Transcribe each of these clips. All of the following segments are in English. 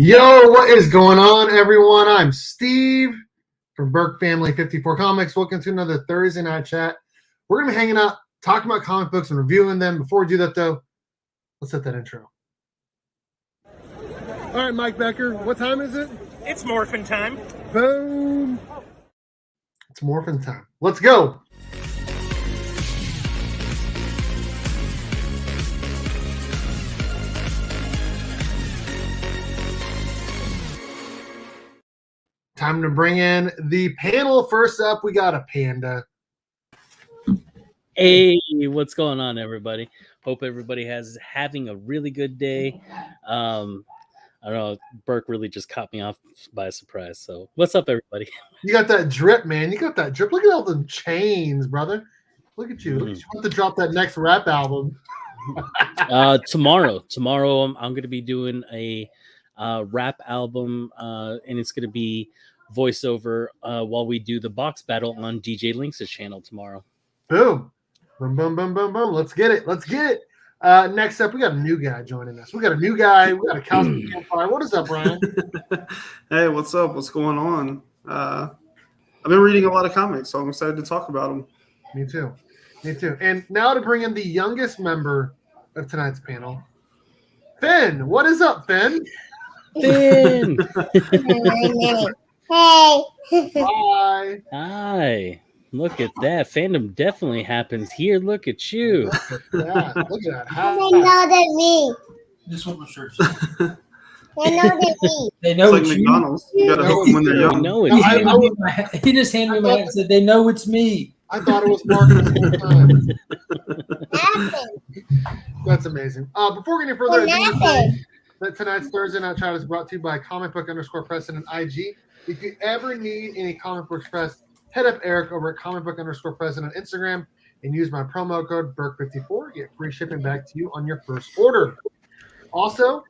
Yo, what is going on, everyone? I'm Steve from Burke Family 54 Comics. Welcome to another Thursday night chat. We're going to be hanging out, talking about comic books and reviewing them. Before we do that, though, let's set that intro. All right, Mike Becker, what time is it? It's Morphin time. Boom. It's Morphin time. Let's go. Time to bring in the panel. First up, we got a panda. Hey, what's going on, everybody? Hope everybody having a really good day. I don't know, Burke really just caught me off by surprise. So, what's up, everybody? You got that drip, man. You got that drip. Look at all the chains, brother. Look at you. Look at you want to drop that next rap album. Tomorrow, I'm going to be doing a rap album, and it's going to be voiceover while we do the box battle on DJ Lynx's channel tomorrow. Boom. Boom, boom, boom, boom, boom. Let's get it. Let's get it. Next up, we got a new guy joining us. We got a new guy. We got a Cowabunga campfire. What is up, Brian? Hey, what's up? What's going on? I've been reading a lot of comics, so I'm excited to talk about them. Me too. Me too. And now to bring in the youngest member of tonight's panel, Finn. What is up, Finn? Finn! Hey. Hi. Hi. Look at that. Fandom definitely happens here. Look at you. Look at that. Look at that. They Hi. know that me. Just want my shirt. They know that me. They know It's like it's you. McDonald's. You gotta hook them when they're young. No, No, it's He just handed me my hat and said, they know it's me. I thought it was Mark the whole time. Nothing. That's amazing. Before we get any further ado, Nothing. that tonight's Thursday Night Chat is brought to you by comicbook_press and IG. If you ever need any comic books press, head up Eric over at comicbook_press on Instagram and use my promo code BURK54. Get free shipping back to you on your first order. Also,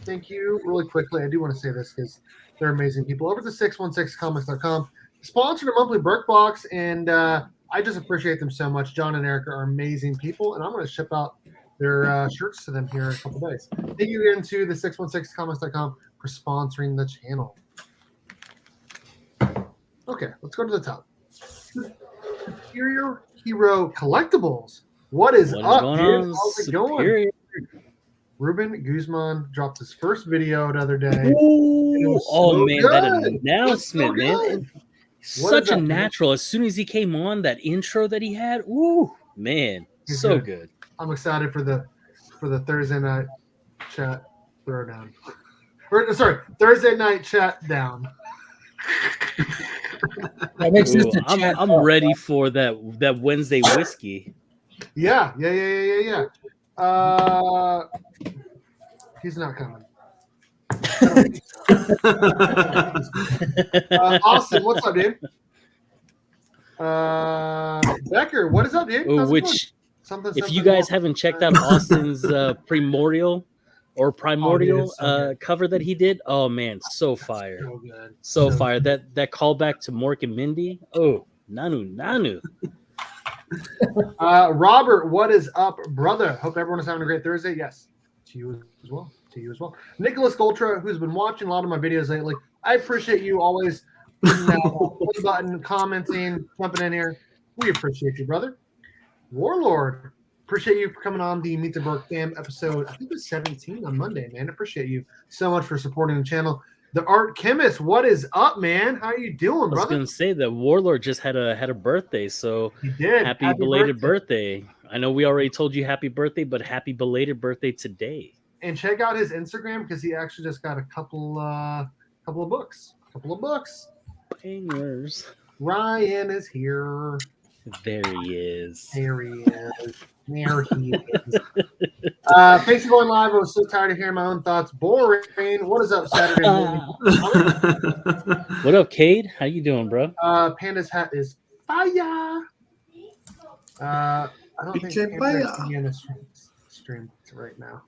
thank you really quickly. I do want to say this because they're amazing people. Over to 616comics.com. Sponsored a monthly Burke box, and I just appreciate them so much. John and Eric are amazing people, and I'm going to ship out their shirts to them here in a couple days. Thank you again to the 616comics.com for sponsoring the channel. Okay, let's go to the top. Superior Hero Collectibles. What is What is up, going dude? on? How's it going? Superior. Ruben Guzman dropped his first video the other day. Ooh, was oh so man, good. that It was announcement, so man. good. What Such is a that, man? natural. As soon as he came on, that intro that he had, ooh, man, He's so good. good. I'm excited for the Thursday night chat throwdown. Or, sorry, Thursday night chat down. That makes sense Ooh, to chat. I'm ready for that Wednesday whiskey. Yeah. He's not coming. Austin, what's up, dude? Becker, what is up, dude? Ooh, How's it which, going? Something, if you guys haven't checked out Austin's primordial so cover that he did, oh man, so fire, so good. so fire. That callback to Mork and Mindy. Oh, Nanu. Robert, what is up, brother? Hope everyone is having a great Thursday. Yes, to you as well. Nicholas Goltra, who's been watching a lot of my videos lately. I appreciate you always hitting that play button, commenting, jumping in here. We appreciate you, brother. Warlord, appreciate you for coming on the Meet the Burke Fam episode. I think it was 17 on Monday, man. Appreciate you so much for supporting the channel. The Art Chemist, what is up, man? How you doing, I was brother? gonna say that Warlord just had a birthday, so He did. happy belated birthday. I know we already told you happy birthday, but happy belated birthday today. And check out his Instagram because he actually just got a couple of books. Bangers. Ryan is here. There he is. There he is. There he is. Thanks for going live. I was so tired of hearing my own thoughts. Boring. What is up, Saturday morning? What up, Cade? How you doing, bro? Panda's hat is fire. I don't think BK Panda's fire. in the stream right now.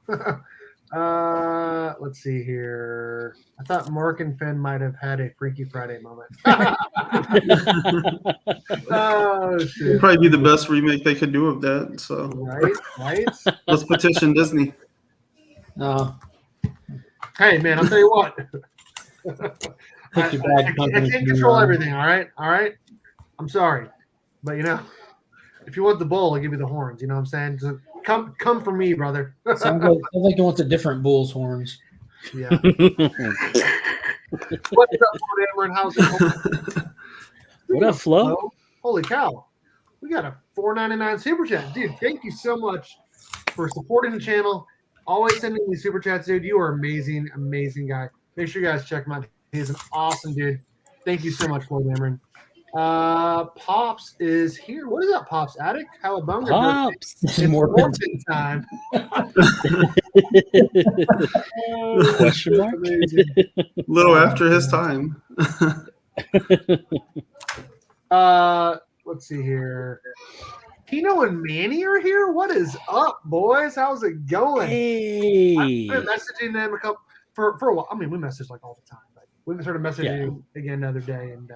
Let's see here. I thought Mark and Finn might have had a Freaky Friday moment. Oh shit! It'd probably be the best remake they could do of that. So Right. let's petition Disney. No. Hey, man, I'll tell you what. Pick your I bad can't company. control everything, all right? All right? I'm sorry. But, you know, if you want the bull, I'll give you the horns. You know what I'm saying? So come for me, brother. Sounds like you want the different bull's horns. Yeah. What's up, Amber, and how's it going? What up, Flo? Holy cow. We got a $4.99 super chat. Dude, thank you so much for supporting the channel. Always sending me super chats, dude. You are amazing, amazing guy. Make sure you guys check him out. He's an awesome dude. Thank you so much, Floyd Cameron. Pops is here. What is up, Pops? Attic? Cowabunga? Pops. It's Morphin. Morphin time. Question mark? Amazing. Little after his time. Let's see here. Tino and Manny are here. What is up, boys? How's it going? Hey. I've been messaging them for a while. I mean, we message like all the time, but we started messaging again the other day, and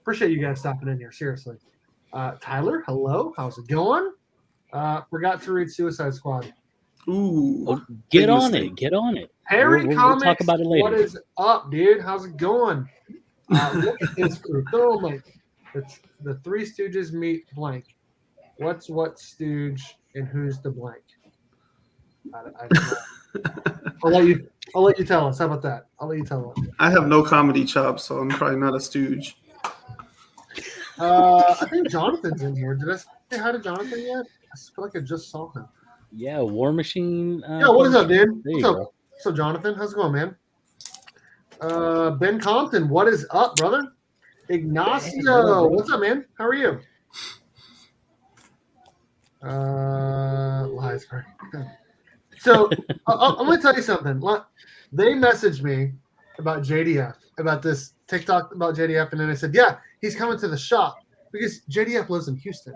appreciate you guys stopping in here. Seriously, Tyler, hello. How's it going? Forgot to read Suicide Squad. Ooh. Well, get big on mistake. it. Get on it. Harry We'll Comics. talk about it later. What is up, dude? How's it going? Look at this crew. Throw like it's the Three Stooges meet blank. What's what Stooge and who's the blank? I don't know. I'll let you tell us. How about that? I'll let you tell us. I have no comedy chops, so I'm probably not a stooge. I think Jonathan's in here. Did I say hi to Jonathan yet? I feel like I just saw him. Yeah, War Machine. Yeah, what is up, dude? There you What's up? go. What's up, Jonathan? How's it going, man? Ben Compton, what is up, brother? Ignacio, what's up, man? How are you? Lies, right? So I'm going to tell you something. They messaged me about JDF, about this TikTok about JDF, and then I said, yeah, he's coming to the shop because JDF lives in Houston.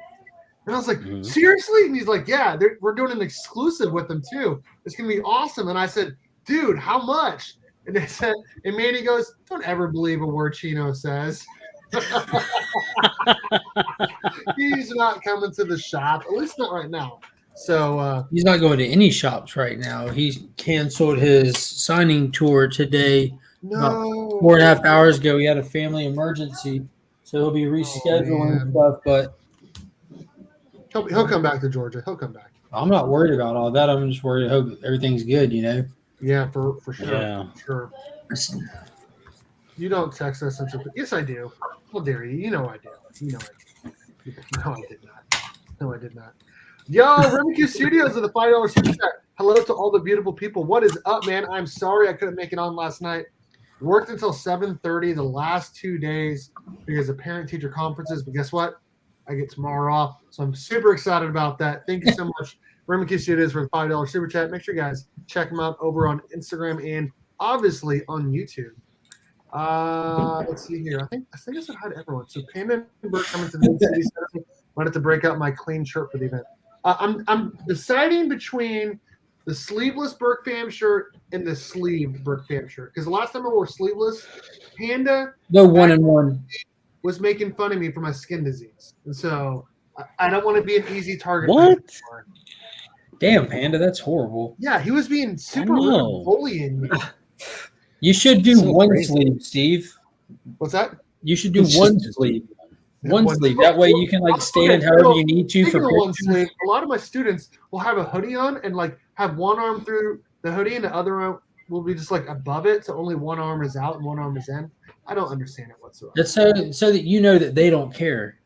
And I was like, seriously? And he's like, yeah, we're doing an exclusive with them too. It's going to be awesome. And I said, dude, how much? And they said, and Manny goes, don't ever believe a word Chino says. He's not coming to the shop, at least not right now. So He's not going to any shops right now. He's canceled his signing tour today. no, 4.5 hours ago, he had a family emergency, so he'll be rescheduling man. stuff. But He'll come back to Georgia. He'll come back. I'm not worried about all that. I'm just worried. I hope everything's good. You know. Yeah, for sure. Yeah. For sure. You don't text us until yes, I do. How dare you? You know I do. You know I do. No, I did not. No, I did not. Yo, Remington Studios with the $5 super chat. Hello to all the beautiful people. What is up, man? I'm sorry I couldn't make it on last night. Worked until 7:30 the last 2 days because of parent-teacher conferences. But guess what? I get tomorrow off, so I'm super excited about that. Thank you so much, Remington Studios, for the $5 super chat. Make sure you guys check them out over on Instagram and obviously on YouTube. Let's see here. I think I said hi to everyone. So Panda and Bert coming to the Mid-City Center. Wanted to break out my clean shirt for the event. I'm deciding between the sleeveless Burke Fam shirt and the sleeved Burke Fam shirt because the last time I wore sleeveless, Panda Go 1-1. was making fun of me for my skin disease, and so I don't want to be an easy target. What? Damn, Panda, that's horrible. Yeah, he was being super rude know. and bullying me. You should do So one crazy. sleeve, Steve. What's that? You should do It's one just- sleeve. Yeah, One one- sleeve. That way you can like stand Okay, however well, you need to for Speaking of one pictures. sleeve, a lot of my students will have a hoodie on and like have one arm through the hoodie and the other arm will be just like above it, so only one arm is out and one arm is in. I don't understand it whatsoever. That's so that you know that they don't care.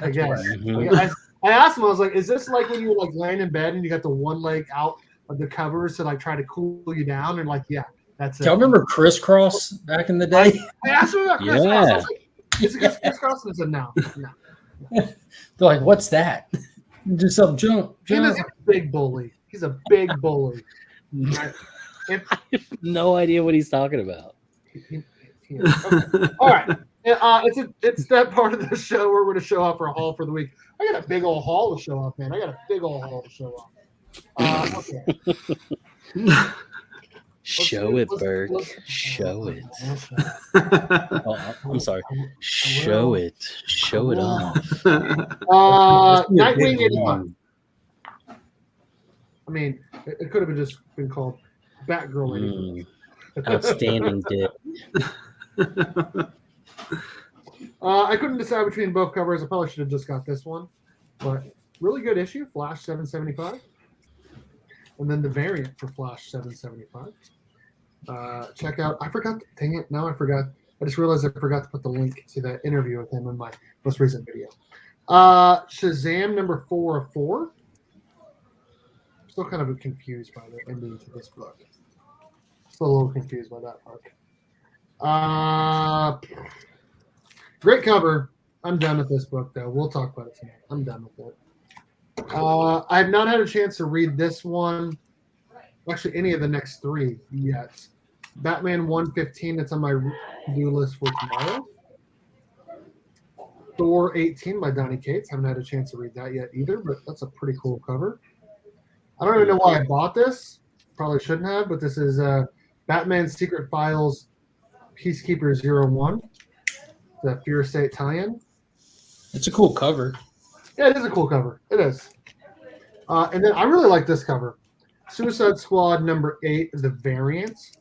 I guess. Mhm. I asked him, I was like, is this like when you were like laying in bed and you got the one leg out of the covers to like try to cool you down? And like, yeah, that's it. Y'all remember Crisscross back in the day? I asked him about Chris Cross. I Yeah. was like, is it Chris Cross? And he said, no. They're like, what's that? Just some jump. Is a big bully. He's a big bully. Right? And No idea what he's talking about. okay. All right. It's that part of the show where we're going to show off our haul for the week. I got a big old haul to show off, man. I got a big old haul to show off. Okay. Show it, let's- Burke. let's- Show it. Let's- Oh, I'm sorry. Show it. Show it off. Nightwing 85. I mean, it could have just been called Batgirl 85. Outstanding dick. I couldn't decide between both covers. I probably should have just got this one, but really good issue. Flash 775, and then the variant for Flash 775. Check out. I forgot. Dang it! Now I forgot. I just realized I forgot to put the link to that interview with him in my most recent video. Shazam number 4 of 4. Still kind of confused by the ending to this book. Still a little confused by that part. Great cover. I'm done with this book, though. We'll talk about it tonight. I'm done with it. I have not had a chance to read this one. Actually, any of the next 3 yet. Batman 115, that's on my to-do list for tomorrow. Thor 18 by Donny Cates. Haven't had a chance to read that yet either, but that's a pretty cool cover. I don't even know why I bought this. Probably shouldn't have, but this is Batman Secret Files Peacekeeper 01. The Fear State tie-in. It's a cool cover. Yeah, it is a cool cover. It is. And then I really like this cover. Suicide Squad number 8, the variants.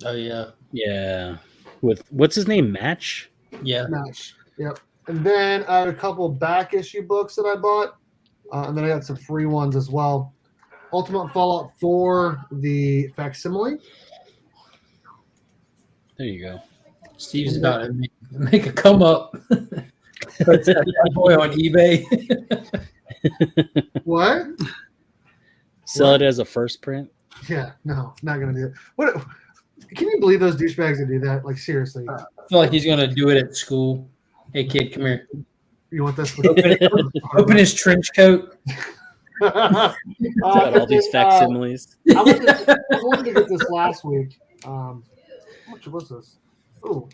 Oh yeah, Yeah. With what's his name? Match? yeah. Match. Yep. And then I had a couple back issue books that I bought. And then I got some free ones as well. Ultimate Fallout 4, the facsimile. There you go. Steve's about to make a come up. Puts that bad boy on eBay. What? Sell What? it as a first print. Yeah, no, not gonna do it. What? Can you believe those douchebags that do that? Like seriously, I feel like he's gonna do it at school. Hey kid, come here. you want this? Open his trench coat. Got all these facsimiles. I wanted to get this last week. How much was this? Oh,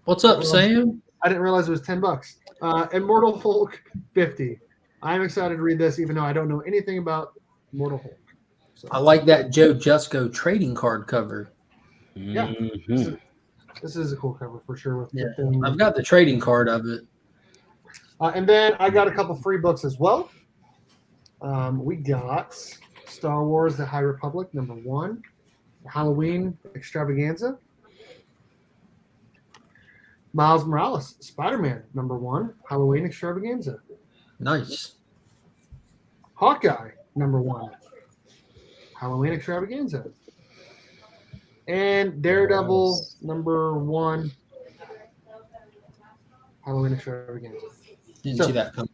What's up, Sam? I didn't realize it was $10. Immortal Hulk 50. I'm excited to read this, even though I don't know anything about Immortal Hulk. So, I like that Joe Jusko trading card cover. Yeah. Mhm. this is a cool cover for sure. With Yeah, the thing. I've got the trading card of it. And then I got a couple free books as well. We got Star Wars: The High Republic #1, Halloween Extravaganza, Miles Morales Spider-Man #1, Halloween Extravaganza, Nice. Hawkeye #1, Halloween Extravaganza, and Daredevil #1, Halloween Extravaganza. Didn't So- see that coming.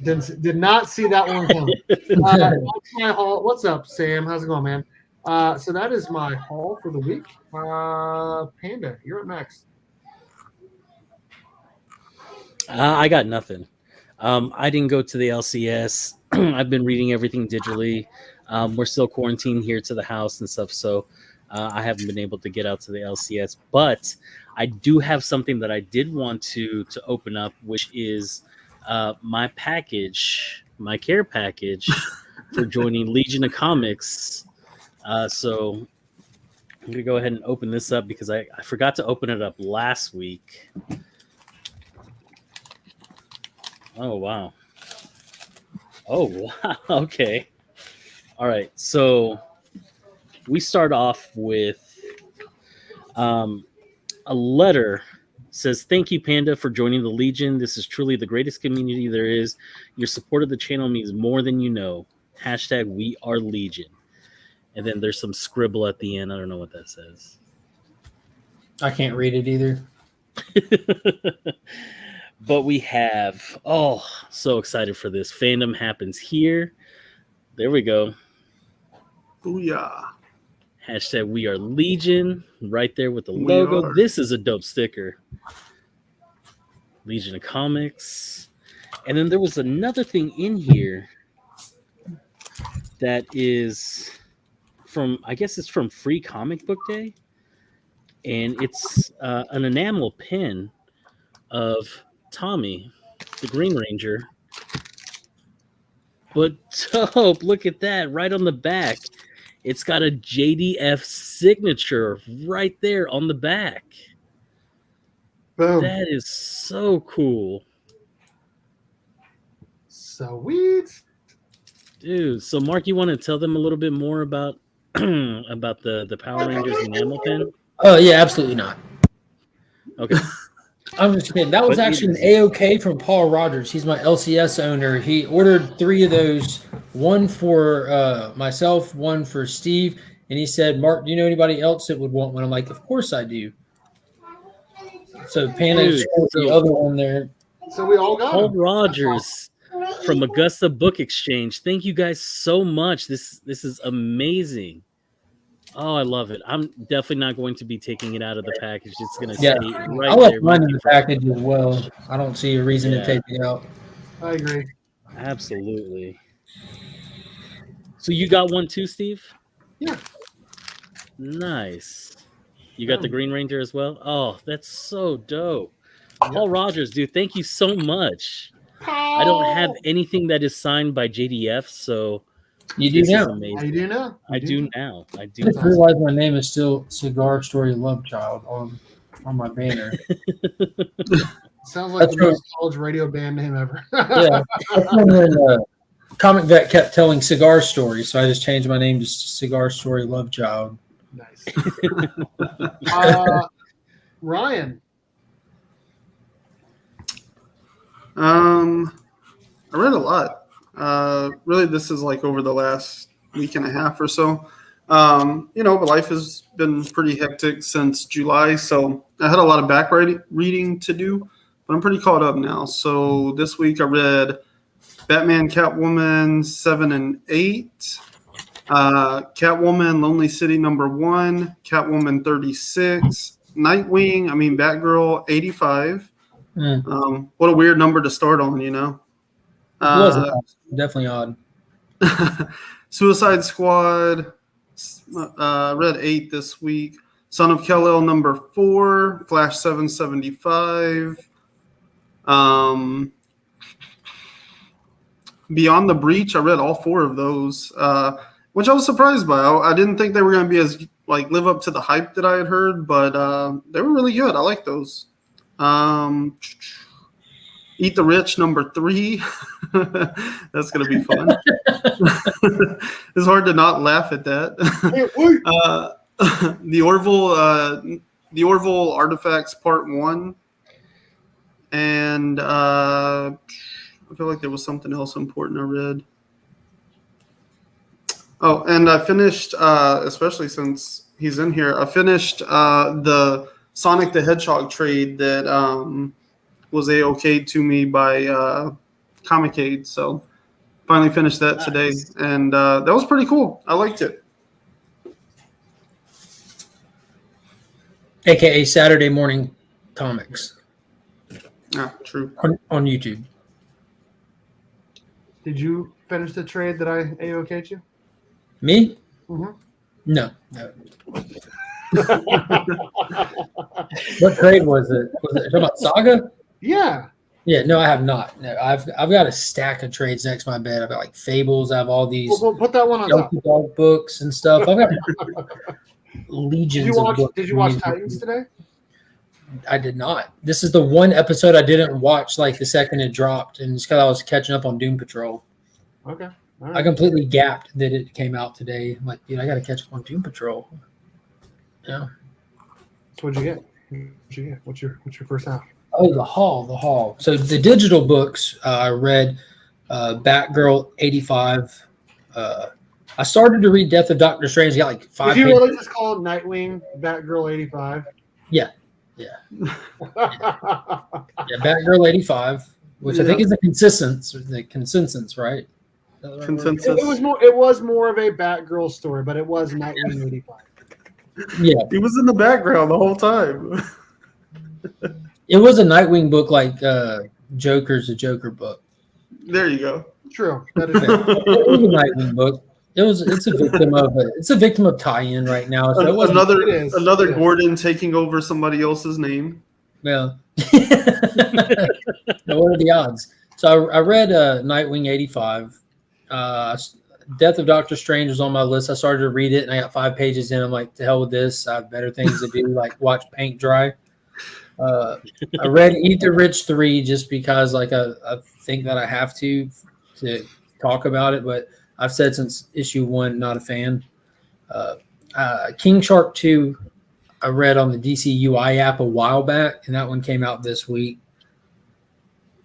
Did not see that one coming. That's my haul. What's up, Sam? How's it going, man? So that is my haul for the week. Panda, you're up next. I got nothing. I didn't go to the LCS. I've been reading everything digitally. We're still quarantined here to the house and stuff, so I haven't been able to get out to the LCS. But I do have something that I did want to open up, which is my package, my care package for joining Legion of Comics. So I'm going to go ahead and open this up because I forgot to open it up last week. Oh, wow. Oh, wow. Okay. All right. So we start off with a letter. Says, thank you, Panda, for joining the Legion. This is truly the greatest community there is. Your support of the channel means more than you know. Hashtag we are Legion. And then there's some scribble at the end. I don't know what that says. I can't read it either. But we have, so excited for this. Fandom happens here. There we go. Booyah. Hashtag we are Legion. Right there with the We logo. are. This is a dope sticker. Legion of Comics. And then there was another thing in here that is from, I guess it's from Free Comic Book Day. And it's an enamel pin of Tommy, the Green Ranger. But dope, look at that right on the back. It's got a JDF signature right there on the back. Boom. That is so cool. Sweet. Dude, so Mark, you want to tell them a little bit more about about the Power Rangers enamel pin? Oh yeah, absolutely not. Okay. I'm just kidding. That was But it actually an is- A-OK from Paul Rogers. He's my LCS owner. He ordered 3 of those, one for myself, one for Steve, and he said, "Mark, do you know anybody else that would want one?" I'm like, "Of course I do." So Panda Dude, showed the so- other one there. So we all got Paul them. Rogers from Augusta Book Exchange. Thank you guys so much. This is amazing. Oh, I love it. I'm definitely not going to be taking it out of the package. It's going to Yeah. stay right I left there. mine with in you the package as well. I don't see a reason Yeah. to take it out. I agree. Absolutely. So you got one too, Steve? Yeah. Nice. You got the Yeah. Green Ranger as well? Oh, that's so dope. Paul Rogers, dude, thank you so much. I don't have anything that is signed by JDF, so You do this is now. How amazing. you do now? I do now. I do I just now. realized my name is still Cigar Story Love Child on my banner. Sounds like That's the most college radio band name ever. Yeah. That's when Comic Vet kept telling cigar stories, so I just changed my name to Cigar Story Love Child. Nice. Ryan. I read a lot. Really, this is like over the last week and a half or so. But life has been pretty hectic since July, so I had a lot of back reading to do, but I'm pretty caught up now. So this week I read Batman, Catwoman 7 and 8, Catwoman, Lonely City #1, Catwoman 36, Batgirl 85. What a weird number to start on, It was definitely odd. Suicide Squad, read 8 this week. Son of Kal-El #4, Flash 775. Beyond the Breach, I read all 4 of those, which I was surprised by. I didn't think they were going to be as live up to the hype that I had heard, but they were really good. I like those. Eat the Rich #3. That's going to be fun. It's hard to not laugh at that. The Orville Artifacts Part 1. And I feel like there was something else important I read. Oh, and I finished, especially since he's in here, I finished the Sonic the Hedgehog trade that was A-OK to me by Comicade. So finally finished that today. And that was pretty cool. I liked it. AKA Saturday Morning Comics. Ah, true. On YouTube. Did you finish the trade that I AOK'd you? Me? Mhm. No. What trade was it? Was it talking about Saga? Yeah. Yeah, no, I have not. No, I've got a stack of trades next to my bed. I've got like Fables. I have all these Well, put that one on top. Delta Dog books and stuff. I've got legions of books. Did you watch Titans today? I did not. This is the one episode I didn't watch like the second it dropped, and it's because I was catching up on Doom Patrol. Okay. All I right. completely gapped that it came out today. I'm like, dude, I got to catch up on Doom Patrol. Yeah. So what'd you get? What's your first half? Oh, the Hall. So the digital books, I read Batgirl 85. I started to read Death of Doctor Strange. Got like 5 Did you pages. really just call it Nightwing Batgirl 85? Yeah. Yeah, Batgirl 85, which I think is the consensus, right? Consensus. It was more of a Batgirl story, but it was Nightwing 85. Yeah, He was in the background the whole time. it was a Nightwing book, like Joker's a Joker book. There you go. True. That is It was a Nightwing book. It's a victim of tie-in right now. So it wasn't, Another It is. Gordon taking over somebody else's name. well, what are the odds? So I read Nightwing 85. Death of Doctor Strange was on my list. I started to read it, and I got 5 pages in. I'm like, to hell with this. I have better things to do, like watch paint dry. I read Eat the Rich 3 just because, like, I think that I have to talk about it, but I've said since issue 1, not a fan. King Shark 2, I read on the DC UI app a while back, and that one came out this week.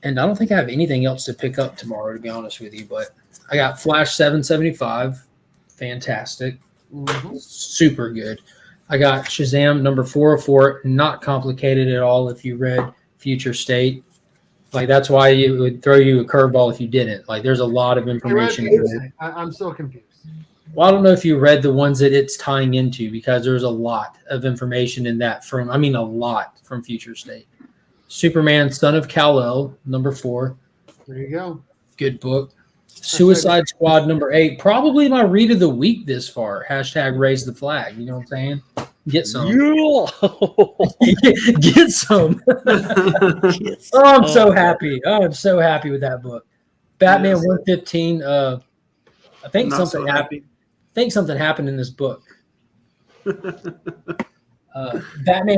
And I don't think I have anything else to pick up tomorrow, to be honest with you. But I got Flash 775, fantastic, super good. I got Shazam number 404, not complicated at all if you read Future State. Like, that's why it would throw you a curveball if you didn't. Like, there's a lot of information. I'm still confused. Well, I don't know if you read the ones that it's tying into, because there's a lot of information in that a lot from Future State. Superman, Son of Kal-El, number 4. There you go. Good book. Suicide Squad, number 8. Probably my read of the week this far. # raise the flag. You know what I'm saying? Get some. Get some. Oh, I'm so happy. Oh, I'm so happy with that book. Batman 115. I think Not something so happened. happy. I think something happened in this book. Batman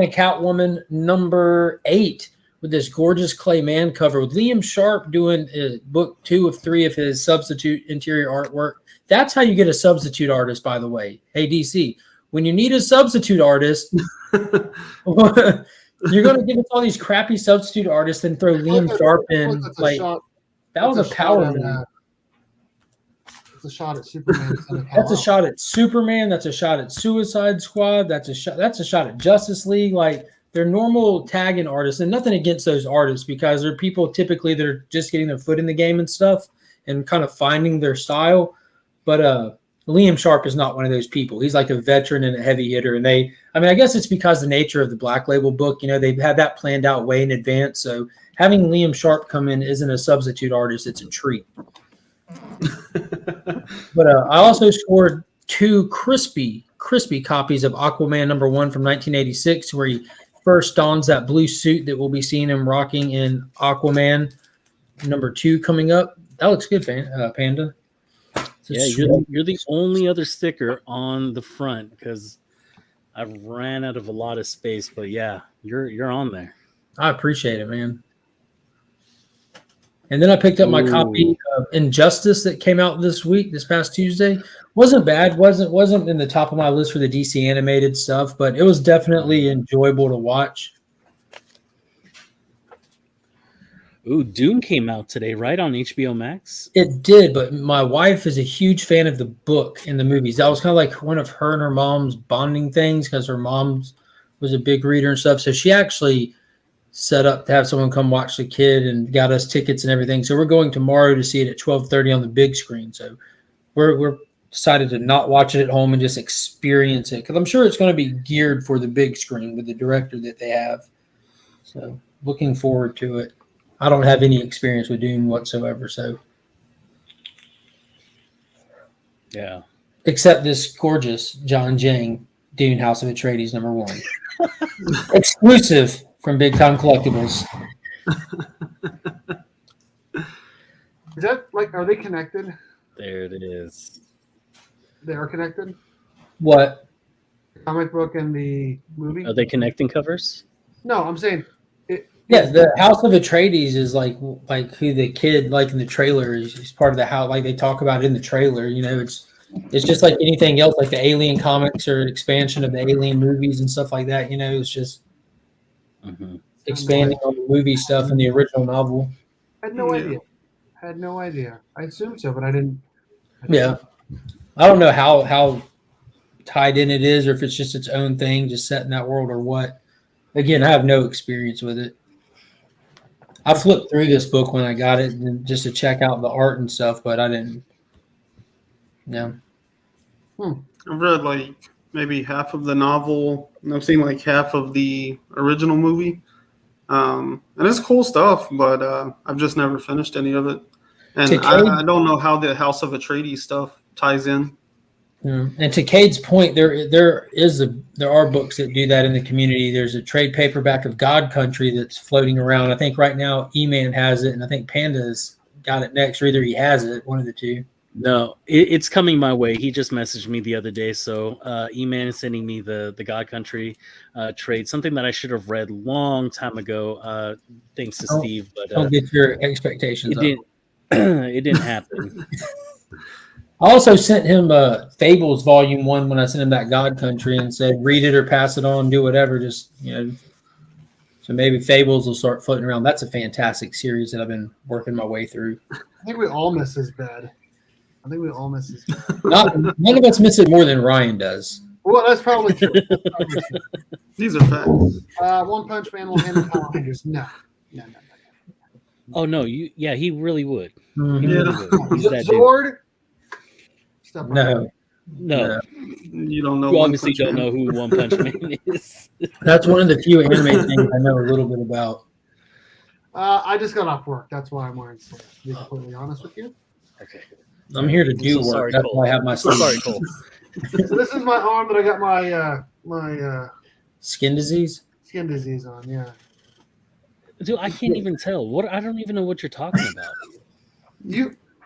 and Catwoman number 8 with this gorgeous clay man cover with Liam Sharp doing book 2 of 3 of his substitute interior artwork. That's how you get a substitute artist, by the way. Hey, DC, when you need a substitute artist, you're going to give us all these crappy substitute artists and throw Liam Sharp in. Like, that was a power move. It's a shot at Superman. That's a shot at Superman. That's a shot at Suicide Squad. That's a shot at Justice League. Like, they're normal tagging artists, and nothing against those artists, because they're people typically that are just getting their foot in the game and stuff and kind of finding their style. But Liam Sharp is not one of those people. He's like a veteran and a heavy hitter. And I guess it's because the nature of the Black Label book, they've had that planned out way in advance. So having Liam Sharp come in isn't a substitute artist. It's a treat. But I also scored 2 crispy copies of Aquaman number 1 from 1986, where he first dons that blue suit that we'll be seeing him rocking in Aquaman number 2 coming up. That looks good, Panda. Yeah, you're the only other sticker on the front, because I ran out of a lot of space. But yeah, you're on there. I appreciate it, man. And then I picked up my copy of Injustice that came out this past Tuesday. Wasn't bad. Wasn't in the top of my list for the DC animated stuff, but it was definitely enjoyable to watch. Ooh, Dune came out today, right, on HBO Max? It did, but my wife is a huge fan of the book and the movies. That was kind of like one of her and her mom's bonding things, because her mom was a big reader and stuff. So she actually set up to have someone come watch the kid and got us tickets and everything. So we're going tomorrow to see it at 12:30 on the big screen. So we're decided to not watch it at home and just experience it, because I'm sure it's going to be geared for the big screen with the director that they have. So looking forward to it. I don't have any experience with Dune whatsoever, so yeah. Except this gorgeous John Jang Dune House of Atreides number 1, exclusive from Big Time Collectibles. Is that like? Are they connected? There it is. They are connected. What? The comic book and the movie. Are they connecting covers? No, I'm saying. Yeah, the House of Atreides is like who the kid, like in the trailer, is part of the house. Like they talk about in the trailer, it's just like anything else, like the Alien comics or expansion of the Alien movies and stuff like that. It's just expanding on the movie stuff in the original novel. I had no idea. I assumed so, but I didn't. Yeah, I don't know how tied in it is, or if it's just its own thing, just set in that world, or what. Again, I have no experience with it. I flipped through this book when I got it, and just to check out the art and stuff, but I didn't. Yeah. I've read like maybe half of the novel, and I've seen like half of the original movie. And it's cool stuff, but I've just never finished any of it. And I don't know how the House of Atreides stuff ties in. And to Cade's point, there are books that do that in the community. There's a trade paperback of God Country that's floating around. I think right now E-Man has it, and I think Panda's got it next, or either he has it, one of the two. No, it's coming my way. He just messaged me the other day. So E-Man is sending me the God Country trade, something that I should have read long time ago, thanks to Steve. But don't get your expectations up. It didn't happen. I also sent him Fables Volume 1 when I sent him that God Country and said, read it or pass it on, do whatever. Just, so maybe Fables will start floating around. That's a fantastic series that I've been working my way through. I think we all miss his bed. None of us miss it more than Ryan does. Well, that's probably true. These are facts. One Punch Man will handle Power Rangers. No. Oh no, he really would. He Mhm. really would. He's that dude. Zord. Stuff like that. No. You don't know. You One obviously Punch don't Man. know who One Punch Man is. That's one of the few anime things I know a little bit about. I just got off work. That's why I'm wearing sleeves. To be completely honest with you. Okay. I'm here to do so work. sorry, That's Cole. why I have my So sleeves. sorry, Cole. So this is my arm that I got my Skin disease? skin disease on. Yeah. Dude, I can't even tell. I don't even know what you're talking about.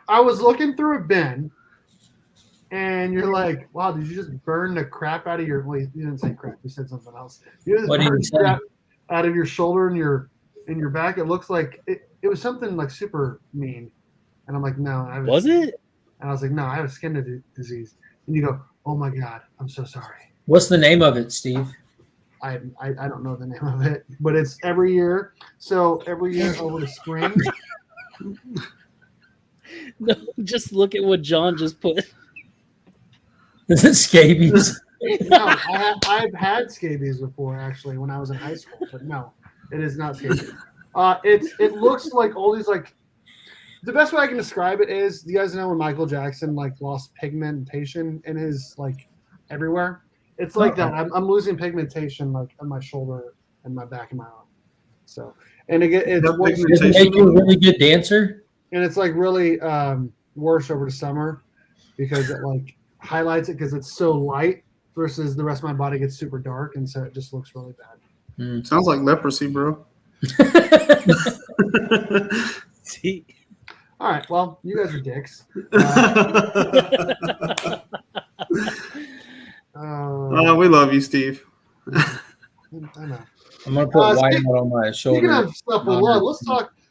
I was looking through a bin, and you're like, "Wow, did you just burn the crap out of your?" Well, you didn't say crap. You said something else. You just What did you burned say? crap out of your shoulder and your back. It looks like it was something like super mean, and I'm like, "No." Was it? And I was like, "No, I have a skin disease." And you go, "Oh my god, I'm so sorry." What's the name of it, Steve? I don't know the name of it, but it's every year. So every year over the spring. No, just look at what John just put. Is it scabies? No, I've had scabies before actually when I was in high school, but no, it is not scabies. It looks like all these like. The best way I can describe it is, do you guys know when Michael Jackson like lost pigmentation in his like everywhere? It's like that. I'm losing pigmentation like on my shoulder and my back and my arm. So, and again, it's That worse, Does it make you a really good dancer? and it's like really worse over the summer because it like highlights it because it's so light versus the rest of my body gets super dark, and so it just looks really bad. Sounds like leprosy, bro. See? All right, well, you guys are dicks. We love you, Steve. I know. I'm gonna put white speaking- out on my Speaking shoulder. of stuff we love,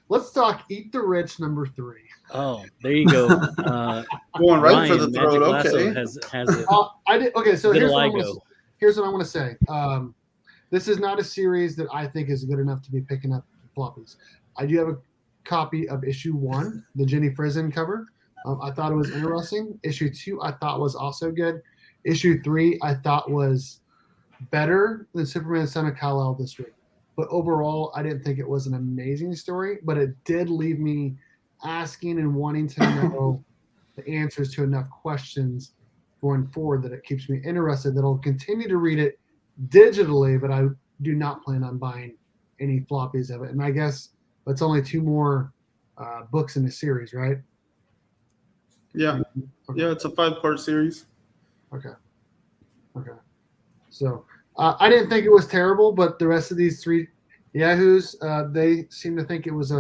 let's talk Eat the Rich number 3. Oh, there you go. Going right Ryan, for the Magic throat. Lasso Okay. has it. I did okay. So here's what, Vitiligo. here's what I'm going to say. This is not a series that I think is good enough to be picking up floppies. I do have a copy of issue 1, the Jenny Frizen cover. I thought it was interesting. Issue 2, I thought was also good. Issue 3, I thought was better than Superman Son of Kal-El this week. But overall, I didn't think it was an amazing story, but it did leave me asking and wanting to know the answers to enough questions going forward that it keeps me interested, that I'll continue to read it digitally, but I do not plan on buying any floppies of it. And I guess that's only 2 more books in the series, right? Yeah. Okay. Yeah, it's a 5-part series. Okay. So I didn't think it was terrible, but the rest of these 3 yahoos, they seem to think it was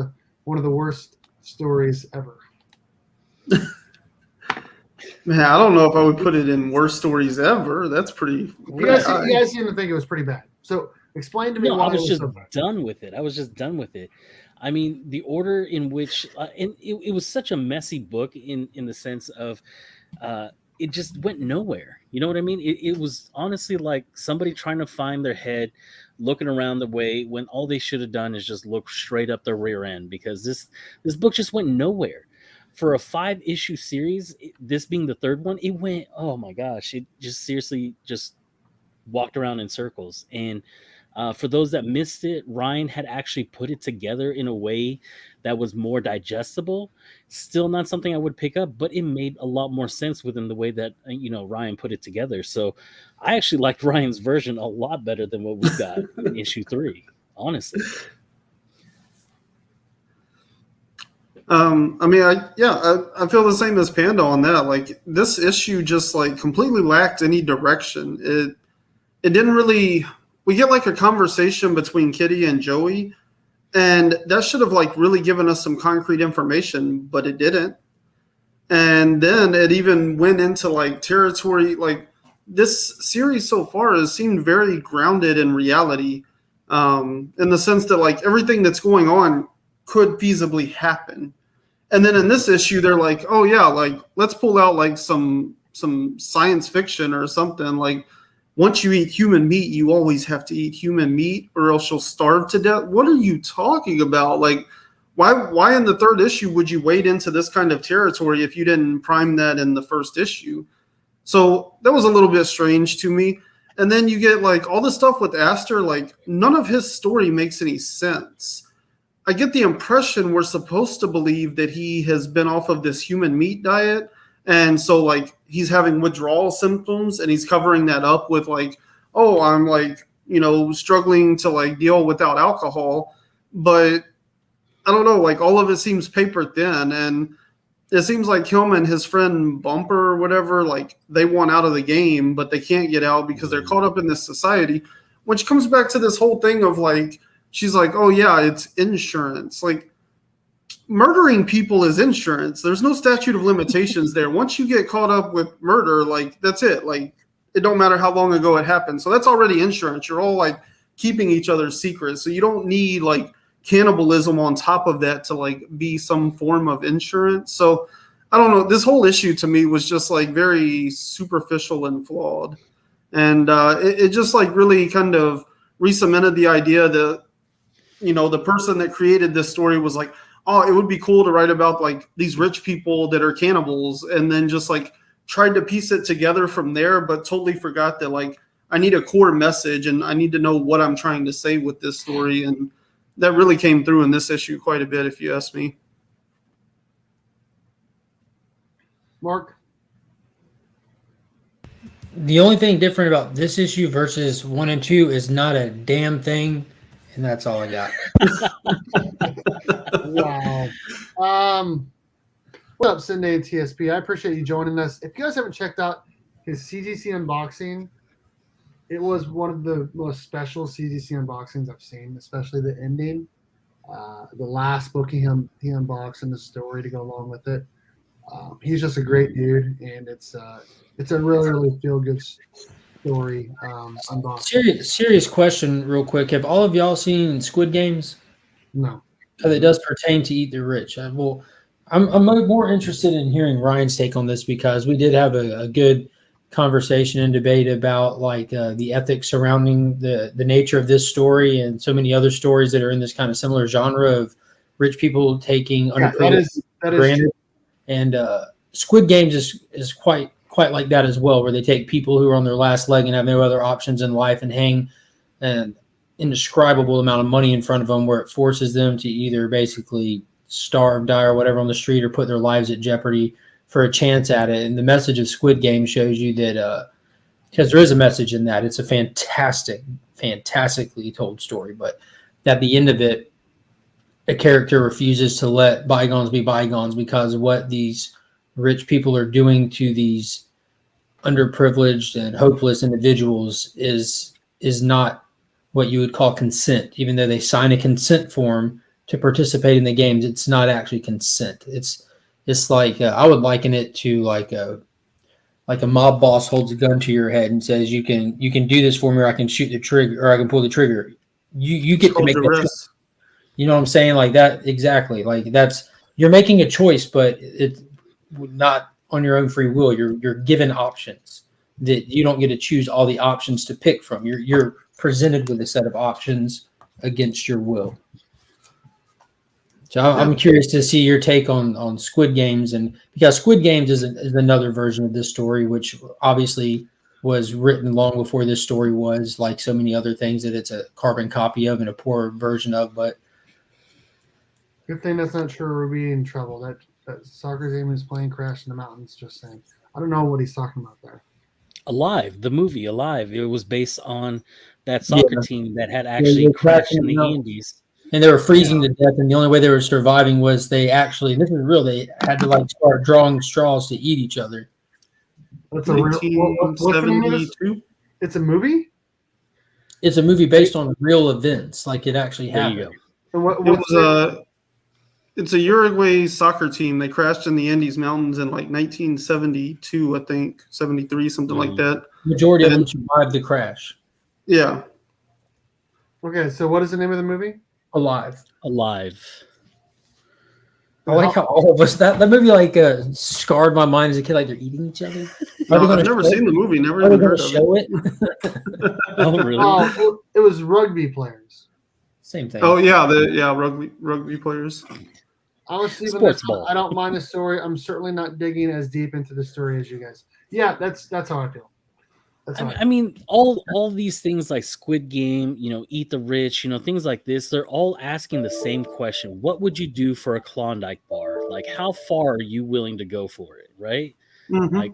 one of the worst stories ever. Man, I don't know if I would put it in worst stories ever. That's pretty. You guys seem to think it was pretty bad. So explain to me No, why I was it was just so bad. done with it. I was just done with it. I mean, the order in which, and it was such a messy book in the sense of, it just went nowhere. You know what I mean? It was honestly like somebody trying to find their head, looking around the way when all they should have done is just look straight up their rear end, because this book just went nowhere. For a 5-issue series, this being the 3rd one, it went, oh my gosh, it just seriously just walked around in circles. And for those that missed it, Ryan had actually put it together in a way that was more digestible. Still not something I would pick up, but it made a lot more sense within the way that Ryan put it together. So I actually liked Ryan's version a lot better than what we got in issue 3, honestly. I feel the same as Panda on that. Like, this issue just like completely lacked any direction. It didn't really. We get like a conversation between Kitty and Joey, and that should have like really given us some concrete information, but it didn't. And then it even went into like territory. Like, this series so far has seemed very grounded in reality, in the sense that like everything that's going on could feasibly happen. And then in this issue, they're like, oh yeah, like let's pull out like some science fiction or something. Like once you eat human meat, you always have to eat human meat or else you'll starve to death. What are you talking about? Like why in the third issue would you wade into this kind of territory if you didn't prime that in the first issue? So that was a little bit strange to me. And then you get like all the stuff with Aster, like none of his story makes any sense. I get the impression we're supposed to believe that he has been off of this human meat diet. And so like he's having withdrawal symptoms and he's covering that up with like, oh, I'm like, struggling to like deal without alcohol. But I don't know, like all of it seems paper thin. And it seems like him and his friend Bumper or whatever, like they want out of the game, but they can't get out because they're caught up in this society, which comes back to this whole thing of like, she's like, oh yeah, it's insurance. Like murdering people is insurance. There's no statute of limitations there. Once you get caught up with murder, like that's it. Like it don't matter how long ago it happened. So that's already insurance. You're all like keeping each other's secrets. So you don't need like cannibalism on top of that to like be some form of insurance. So I don't know. This whole issue to me was just like very superficial and flawed. And it just like really kind of re-cemented the idea that, the person that created this story was like, oh, it would be cool to write about like these rich people that are cannibals, and then just like tried to piece it together from there, but totally forgot that like I need a core message and I need to know what I'm trying to say with this story. And that really came through in this issue quite a bit, if you ask me. Mark? The only thing different about this issue versus 1 and 2 is not a damn thing, and that's all I got. Wow. What up, Sunday TSP? I appreciate you joining us. If you guys haven't checked out his CGC unboxing, it was one of the most special CGC unboxings I've seen, especially the ending. The last book he unboxed and the story to go along with it. He's just a great dude, and it's a really feel good story. Serious question, real quick. Have all of y'all seen Squid Games? No. Because it does pertain to Eat the Rich. I'm more interested in hearing Ryan's take on this because we did have a good conversation and debate about like the ethics surrounding the nature of this story and so many other stories that are in this kind of similar genre of rich people taking underprivileged for granted. And Squid Games is quite like that as well, where they take people who are on their last leg and have no other options in life and hang an indescribable amount of money in front of them, where it forces them to either basically starve, die, or whatever on the street, or put their lives at jeopardy for a chance at it. And the message of Squid Game shows you that, because there is a message in that, it's a fantastically told story. But at the end of it, a character refuses to let bygones be bygones because what these rich people are doing to these underprivileged and hopeless individuals is not what you would call consent. Even though they sign a consent form to participate in the games, it's not actually consent. It's like I would liken it to like a mob boss holds a gun to your head and says, you can do this for me, or I can shoot the trigger, or I can pull the trigger. You get to make the choice. You know what I'm saying? Like that, exactly. Like you're making a choice, but it's not on your own free will. You're given options that you don't get to choose all the options to pick from. You're presented with a set of options against your will. So I'm curious to see your take on Squid Games, and because Squid Games is another version of this story, which obviously was written long before this story was, like so many other things that it's a carbon copy of and a poor version of. But good thing that's not true. We'll be in trouble. That soccer team is playing Crash in the Mountains. Just saying. I don't know what he's talking about there. Alive, the movie Alive. It was based on that soccer team that had actually crashed in the Andes. And they were freezing to death, and the only way they were surviving was they actually, this is real, they had to like start drawing straws to eat each other. That's a real, what's the name of this? It's a movie? It's a movie based on real events, like it actually happened. It's a Uruguay soccer team. They crashed in the Andes Mountains in like 1972, I think, 73, something like that. Majority of them survived the crash. Yeah. Okay, so what is the name of the movie? Alive. I like how all of us that movie like scarred my mind as a kid. Like they're eating each other. No, I've never seen the movie. Never Are they even going heard to of show it. it? Oh, really? Oh, it was rugby players. Same thing. Oh yeah, rugby players. Honestly, Sports ball. I don't mind the story. I'm certainly not digging as deep into the story as you guys. Yeah, that's how I feel. I mean, all these things like Squid Game, Eat the Rich, things like this, they're all asking the same question. What would you do for a Klondike bar? Like, how far are you willing to go for it, right? Mm-hmm. Like,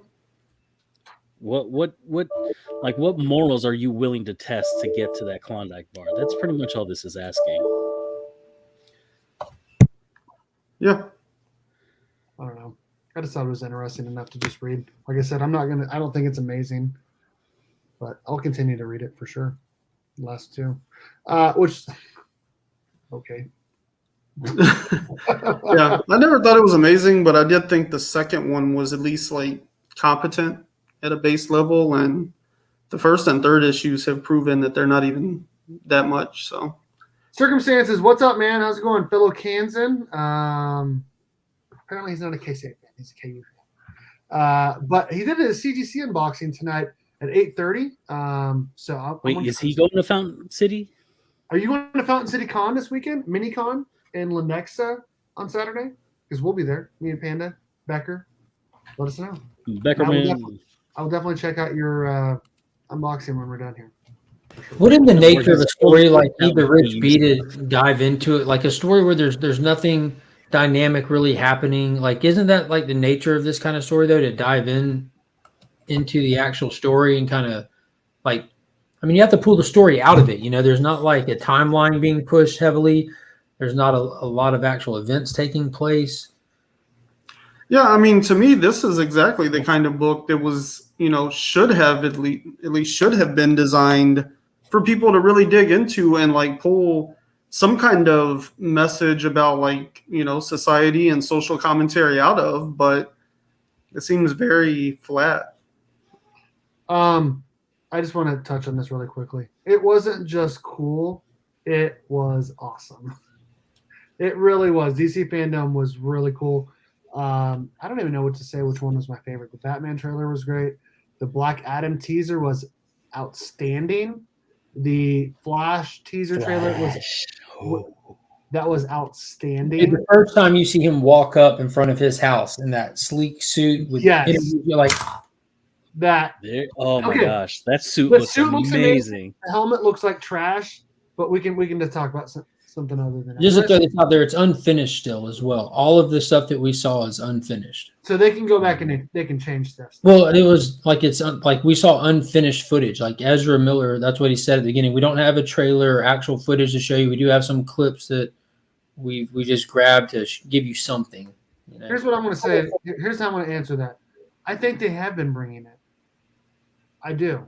what morals are you willing to test to get to that Klondike bar? That's pretty much all this is asking. Yeah. I don't know. I just thought it was interesting enough to just read. Like I said, I don't think it's amazing, but I'll continue to read it for sure. The last two. Okay. Yeah, I never thought it was amazing, but I did think the second one was at least like competent at a base level, and the first and third issues have proven that they're not even that much. So, Circumstances. What's up, man? How's it going, fellow Kansan? Apparently he's not a K-State fan. He's a KU fan. But he did a CGC unboxing tonight at 8:30. Wait, is he going to Fountain City? Are you going to Fountain City Con this weekend? Mini Con in Lenexa on Saturday? Because we'll be there. Me and Panda, Becker. Let us know. Beckerman. I'll definitely check out your unboxing when we're done here. Sure. Wouldn't the nature of a story like Eat the Rich Beat It dive into it? Like a story where there's nothing dynamic really happening. Like, isn't that like the nature of this kind of story though, to dive into the actual story and kind of like, I mean, you have to pull the story out of it. There's not like a timeline being pushed heavily. There's not a lot of actual events taking place. yeah, I mean, to me, this is exactly the kind of book that was, should have at least should have been designed for people to really dig into and like pull some kind of message about like, society and social commentary out of, but it seems very flat. I just want to touch on this really quickly. It wasn't just cool. It was awesome. It really was. DC fandom was really cool. I don't even know what to say which one was my favorite. The Batman trailer was great. The Black Adam teaser was outstanding. The Flash teaser trailer was outstanding. Dude, the first time you see him walk up in front of his house in that sleek suit with you're like that. Oh my gosh, that suit The looks suit looks amazing. The helmet looks like trash, but we can just talk about something other than that. Just to throw this out there, it's unfinished still as well. All of the stuff that we saw is unfinished. So they can go back and they can change stuff. Well, it was like like we saw unfinished footage. Like Ezra Miller, that's what he said at the beginning. We don't have a trailer or actual footage to show you. We do have some clips that we just grabbed to give you something. Here's what I'm going to say. Here's how I'm going to answer that. I think they have been bringing it. I do.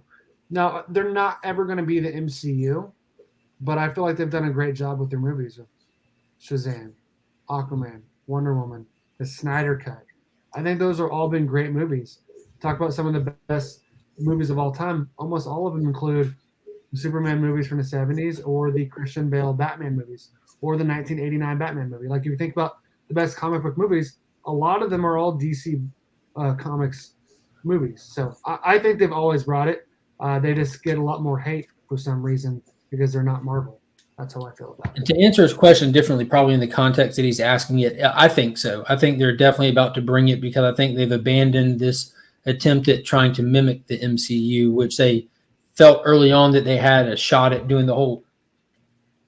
Now, they're not ever going to be the MCU, but I feel like they've done a great job with their movies of Shazam, Aquaman, Wonder Woman, the Snyder Cut. I think those are all been great movies. Talk about some of the best movies of all time. Almost all of them include the Superman movies from the 70s or the Christian Bale Batman movies or the 1989 Batman movie. Like, if you think about the best comic book movies, a lot of them are all DC Comics movies. So I think they've always brought it. They just get a lot more hate for some reason because they're not Marvel. That's how I feel about it. And to answer his question differently, probably in the context that he's asking it, I think so. I think they're definitely about to bring it because I think they've abandoned this attempt at trying to mimic the MCU, which they felt early on that they had a shot at doing the whole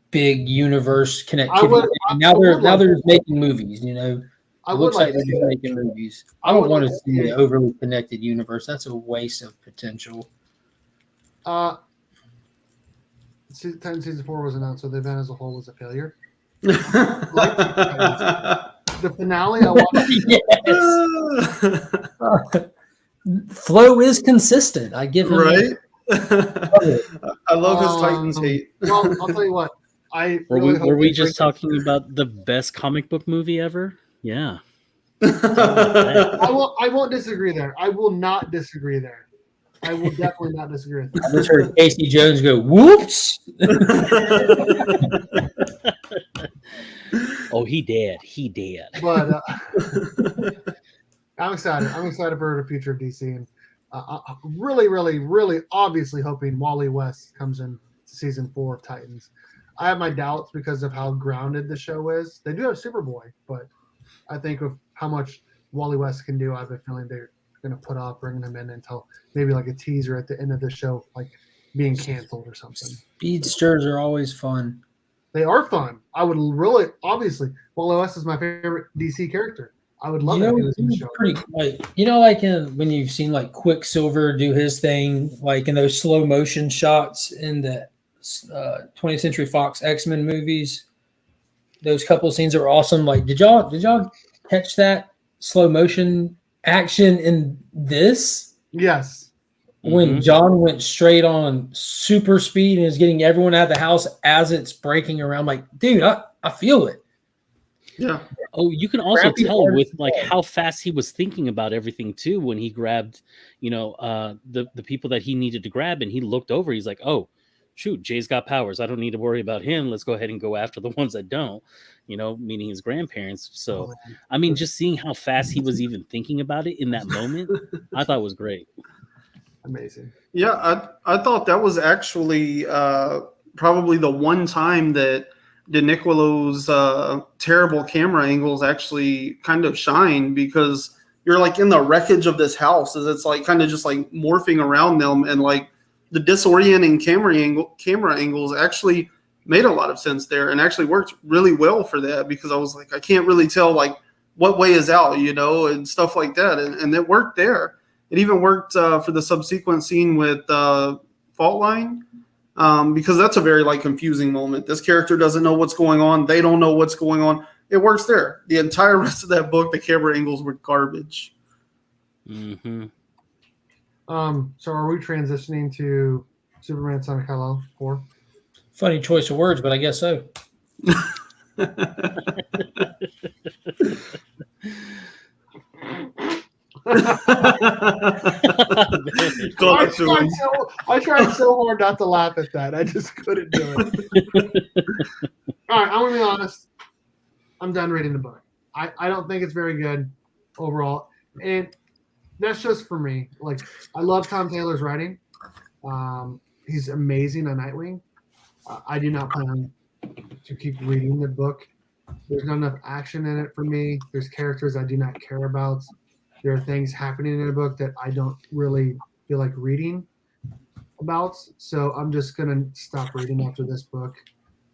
big universe connectivity. Now they're making movies, It looks like they're just making movies. I don't want to see an overly connected universe. That's a waste of potential. Titan Season 4 was announced, so the event as a whole was a failure. The finale, I watched. Flow is consistent. I give him right. I love his Titans hate. Well, I'll tell you what. Were we just talking about the best comic book movie ever? Yeah. I won't disagree there. I will not disagree there. I will definitely not disagree with that. I just heard Casey Jones go, whoops. Oh, he did. He did. But I'm excited. I'm excited for the future of DC, and really, really, really, obviously hoping Wally West comes in to season 4 of Titans. I have my doubts because of how grounded the show is. They do have Superboy, but I think of how much Wally West can do, I have a feeling they're going to put off bringing him in until maybe like a teaser at the end of the show, like being canceled or something. Speedsters are always fun. They are fun. I would really, obviously, Wally West is my favorite DC character. I would love it if he was in the show. Pretty like when you've seen like Quicksilver do his thing, like in those slow motion shots in the 20th Century Fox X-Men movies. Those couple scenes are awesome. Like, did y'all catch that slow motion action in this? Yes. When John went straight on super speed and is getting everyone out of the house as it's breaking around, like, dude, I feel it. Yeah. Oh, you can also tell with like how fast he was thinking about everything too when he grabbed, the people that he needed to grab, and he looked over. He's like, oh, shoot, Jay's got powers. I don't need to worry about him. Let's go ahead and go after the ones that don't, meaning his grandparents. So, I mean, just seeing how fast he was even thinking about it in that moment, I thought was great. Amazing. Yeah, I thought that was actually probably the one time that DeNicolo's terrible camera angles actually kind of shine, because you're like in the wreckage of this house as it's like kind of just like morphing around them, and like the disorienting camera angles actually made a lot of sense there and actually worked really well for that, because I was like, I can't really tell like what way is out, and stuff like that. And it worked there. It even worked for the subsequent scene with Fault Line, because that's a very like confusing moment. This character doesn't know what's going on. They don't know what's going on. It works there. The entire rest of that book, the camera angles were garbage. Mm-hmm. So are we transitioning to Superman Son of Kal-El 4? Funny choice of words, but I guess so. I tried so hard not to laugh at that. I just couldn't do it. All right, I'm going to be honest. I'm done reading the book. I don't think it's very good overall. And that's just for me. Like, I love Tom Taylor's writing. He's amazing on Nightwing. I do not plan to keep reading the book. There's not enough action in it for me. There's characters I do not care about. There are things happening in the book that I don't really feel like reading about. So I'm just going to stop reading after this book.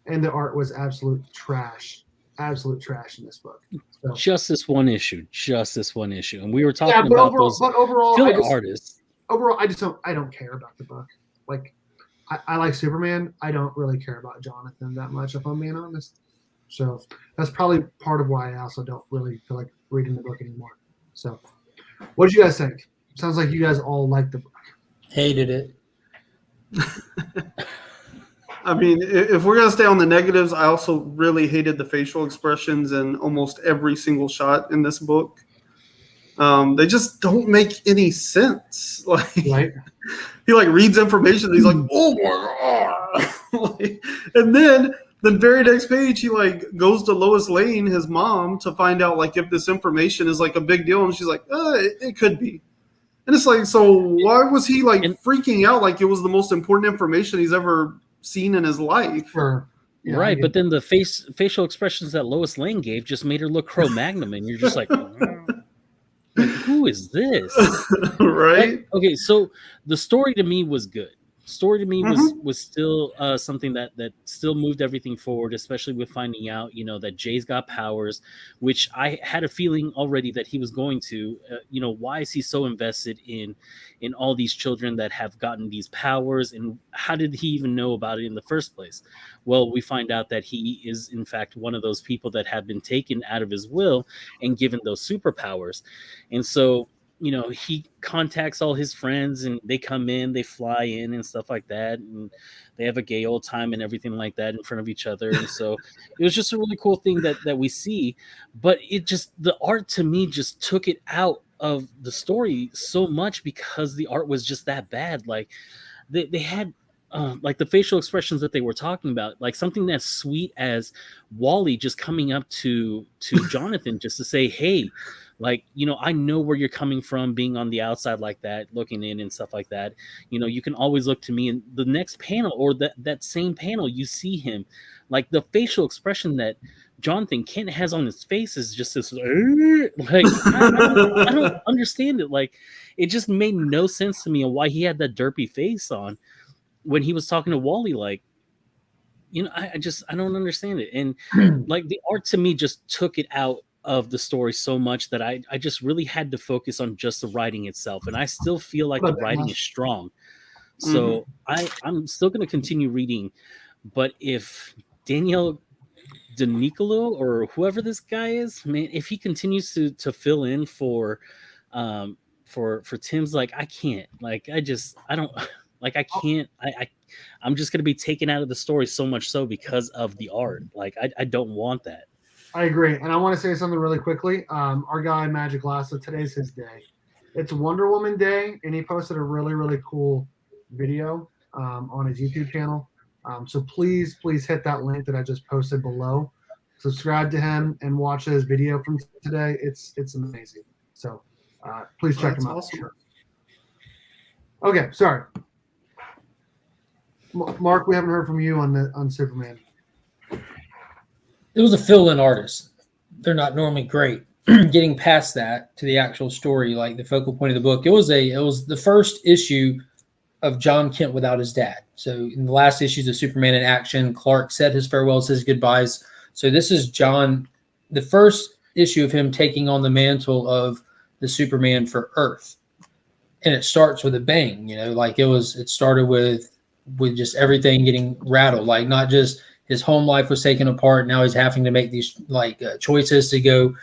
And the art was absolute trash. Absolute trash in this book. So, just this one issue. And we were talking about those filler artists. Overall, I don't care about the book. Like, I like Superman. I don't really care about Jonathan that much, if I'm being honest. So that's probably part of why I also don't really feel like reading the book anymore. So what did you guys think? Sounds like you guys all liked the book. Hated it. I mean, if we're going to stay on the negatives, I also really hated the facial expressions in almost every single shot in this book. They just don't make any sense. Like, right? He like reads information and he's like, oh my God. Like, and then the very next page, he like goes to Lois Lane, his mom, to find out like if this information is like a big deal. And she's like, it could be. And it's like, so why was he like freaking out like it was the most important information he's ever seen in his life? Right, but then the facial expressions that Lois Lane gave just made her look Cro-Magnon, and you're just like, who is this? Right? Like, okay, so the story to me was good. Story to me was still something that still moved everything forward, especially with finding out, that Jay's got powers, which I had a feeling already that he was going to. Why is he so invested in all these children that have gotten these powers, and how did he even know about it in the first place? Well, we find out that he is in fact one of those people that have been taken out of his will and given those superpowers, and so he contacts all his friends and they come in, they fly in and stuff like that. And they have a gay old time and everything like that in front of each other. And so it was just a really cool thing that we see, but the art to me just took it out of the story so much because the art was just that bad. Like they had like the facial expressions that they were talking about, like something as sweet as Wally just coming up to Jonathan just to say, hey, like, you know, I know where you're coming from, being on the outside like that, looking in and stuff like that. You know, you can always look to me. And the next panel, or that same panel, you see him, like the facial expression that Jonathan Kent has on his face is just this, like, I don't understand it. Like, it just made no sense to me on why he had that derpy face on when he was talking to Wally. Like, you know, I don't understand it. And like the art to me just took it out of the story so much that I just really had to focus on just the writing itself. And I still feel like the writing is strong. So I'm still going to continue reading. But if Daniel DeNicolo or whoever this guy is, man, if he continues to fill in for Tim's, like, I can't, like, I don't like, I can't, I'm just going to be taken out of the story so much so because of the art. Like, I don't want that. I agree. And I want to say something really quickly. Our guy, Magic Lasso, today's his day. It's Wonder Woman Day, and he posted a really, really cool video on his YouTube channel. So please hit that link that I just posted below. Subscribe to him and watch his video from today. It's amazing. So please check him out. Awesome. Sure. Okay, sorry. Mark, we haven't heard from you on Superman. It was a fill-in artist. They're not normally great. Getting past that to the actual story, like the focal point of the book, it was the first issue of John Kent without his dad. So in the last issues of Superman in Action, Clark said his farewells, his goodbyes. So this is John, the first issue of him taking on the mantle of the Superman for Earth. And it starts with a bang, you know, like it started with just everything getting rattled, like not just his home life was taken apart. Now he's having to make these choices to go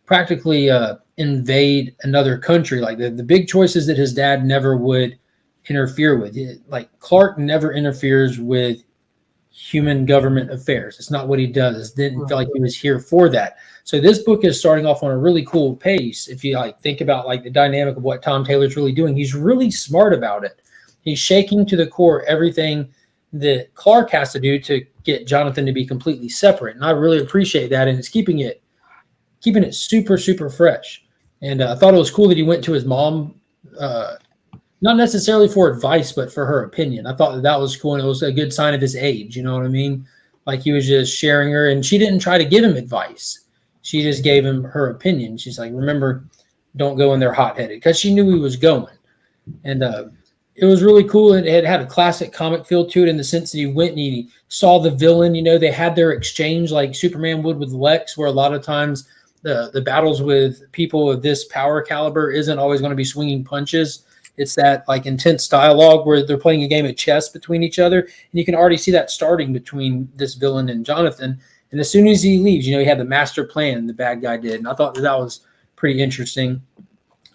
practically invade another country. Like the big choices that his dad never would interfere with. Like Clark never interferes with human government affairs. It's not what he does. Didn't feel like he was here for that. So this book is starting off on a really cool pace. If you like think about like the dynamic of what Tom Taylor's really doing, he's really smart about it. He's shaking to the core everything that Clark has to do to get Jonathan to be completely separate. And I really appreciate that. And it's keeping it super, super fresh. And I thought it was cool that he went to his mom, not necessarily for advice, but for her opinion. I thought that was cool. And it was a good sign of his age. You know what I mean? Like he was just sharing her, and she didn't try to give him advice. She just gave him her opinion. She's like, remember, don't go in there hot-headed, because she knew he was going. And it was really cool. And it had a classic comic feel to it in the sense that he went and he saw the villain. You know, they had their exchange like Superman would with Lex, where a lot of times the battles with people of this power caliber isn't always going to be swinging punches. It's that like intense dialogue where they're playing a game of chess between each other. And you can already see that starting between this villain and Jonathan. And as soon as he leaves, you know, he had the master plan, the bad guy did. And I thought that was pretty interesting.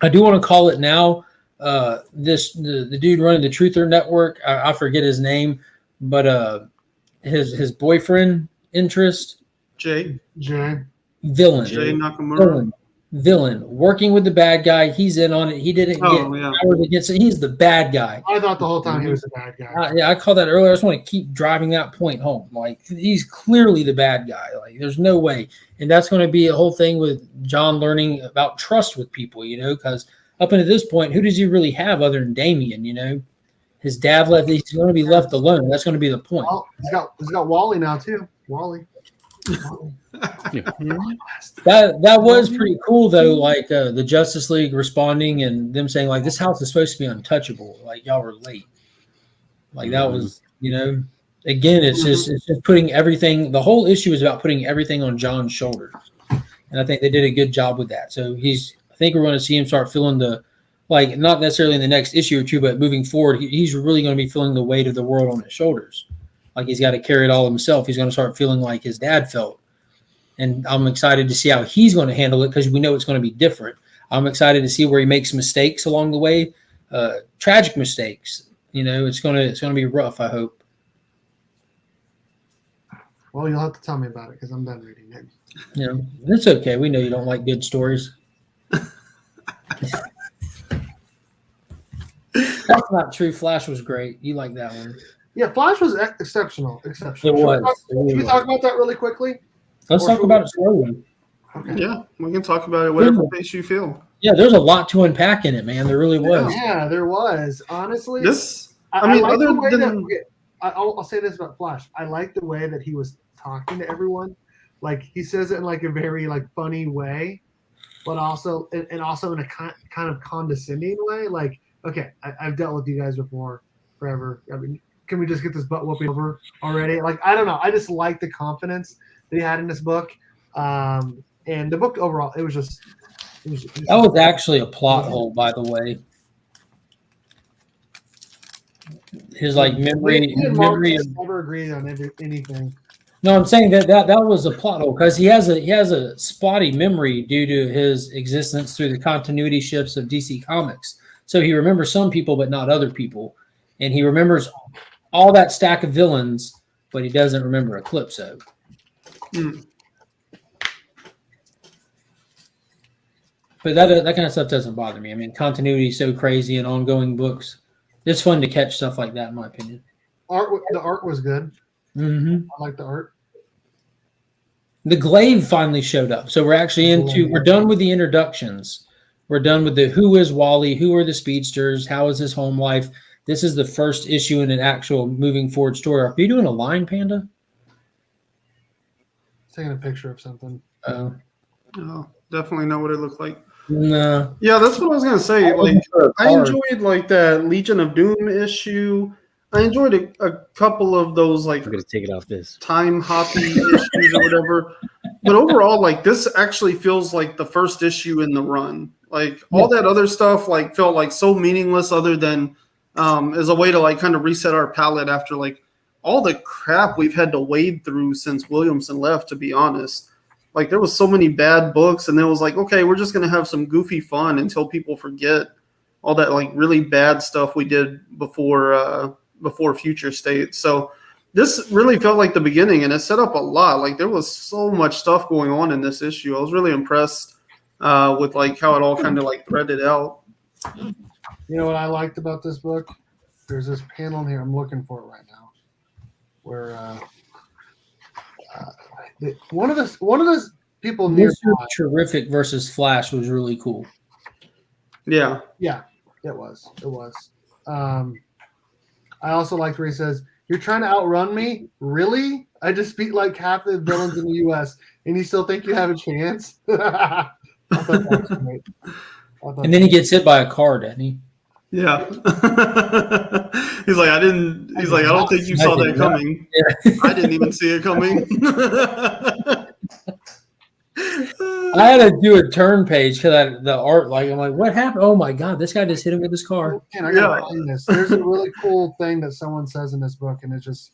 I do want to call it now. The dude running the Truther Network, I forget his name, but his boyfriend interest, Jay villain, Jay Nakamura, villain working with the bad guy. He's in on it. He didn't get powers against it. He's the bad guy. I thought the whole time he was the bad guy. Yeah, I called that earlier. I just want to keep driving that point home. Like he's clearly the bad guy. Like there's no way, and that's going to be a whole thing with John learning about trust with people. You know, because up until this point, who does he really have other than Damian? You know, his dad left. He's going to be left alone. That's going to be the point. Well, he's got Wally now too. Wally. That was pretty cool though. Like the Justice League responding and them saying like this house is supposed to be untouchable. Like y'all were late. Like that was, you know, again, it's just putting everything. The whole issue is about putting everything on John's shoulders, and I think they did a good job with that. So I think we're going to see him start feeling like not necessarily in the next issue or two, but moving forward, he's really going to be feeling the weight of the world on his shoulders. Like he's got to carry it all himself. He's going to start feeling like his dad felt. And I'm excited to see how he's going to handle it because we know it's going to be different. I'm excited to see where he makes mistakes along the way, tragic mistakes. You know, it's going to be rough, I hope. Well, you'll have to tell me about it because I'm done reading it. Yeah, it's okay. We know you don't like good stories. That's not true. Flash was great. You like that one. Yeah, Flash was exceptional. Exceptional. It was. Should we talk about that really quickly? Let's talk about it slowly. Okay. Yeah, we can talk about it whatever pace you feel. Yeah, there's a lot to unpack in it, man. There really was. Yeah, there was. Honestly, This, I mean, like other the way than I'll say this about Flash. I like the way that he was talking to everyone. Like he says it in like a very like funny way, but also and also in a kind of condescending way. Like, okay, I've dealt with you guys before forever. I mean, can we just get this butt whooping over already? Like, I don't know. I just like the confidence that he had in this book. And the book overall, it was just. That was actually a plot hole, by the way. His like memory of never agreed on anything. No, I'm saying that was a plot hole because he has a spotty memory due to his existence through the continuity shifts of DC Comics. So he remembers some people but not other people, and he remembers all that stack of villains, but he doesn't remember Eclipso. But that kind of stuff doesn't bother me. I mean, continuity is so crazy in ongoing books. It's fun to catch stuff like that, in my opinion. The art was good. Mm-hmm. I like the art. The glaive finally showed up. So we're done with the introductions. We're done with the who is Wally, who are the speedsters, how is his home life. This is the first issue in an actual moving forward story. Are you doing a line, Panda? Taking a picture of something. Oh, definitely know what it looked like. No. Yeah, that's what I was gonna say. Like, I enjoyed like that Legion of Doom issue. I enjoyed a couple of those like I'm gonna take it off this time hoppy issues or whatever. But overall, like this actually feels like the first issue in the run. Like all that other stuff like felt like so meaningless other than as a way to like kind of reset our palette after like all the crap we've had to wade through since Williamson left, to be honest. Like there was so many bad books, and it was like, okay, we're just gonna have some goofy fun until people forget all that like really bad stuff we did before Future State. So this really felt like the beginning, and it set up a lot. Like there was so much stuff going on in this issue. I was really impressed with like how it all kind of like threaded out. You know what I liked about this book? There's this panel in here. I'm looking for it right now, where one of those people near Terrific versus Flash was really cool. Yeah, it was. I also liked where he says, "You're trying to outrun me? Really? I just beat like half the villains in the U.S. and you still think you have a chance?" I thought that was great. And then he gets hit by a car, doesn't he? Yeah. He's like, I don't think you saw that coming. Yeah. I didn't even see it coming. I had to do a turn page because the art, like, I'm like, what happened? Oh my God, this guy just hit him with his car. Man, I gotta find this. There's a really cool thing that someone says in this book, and it's just,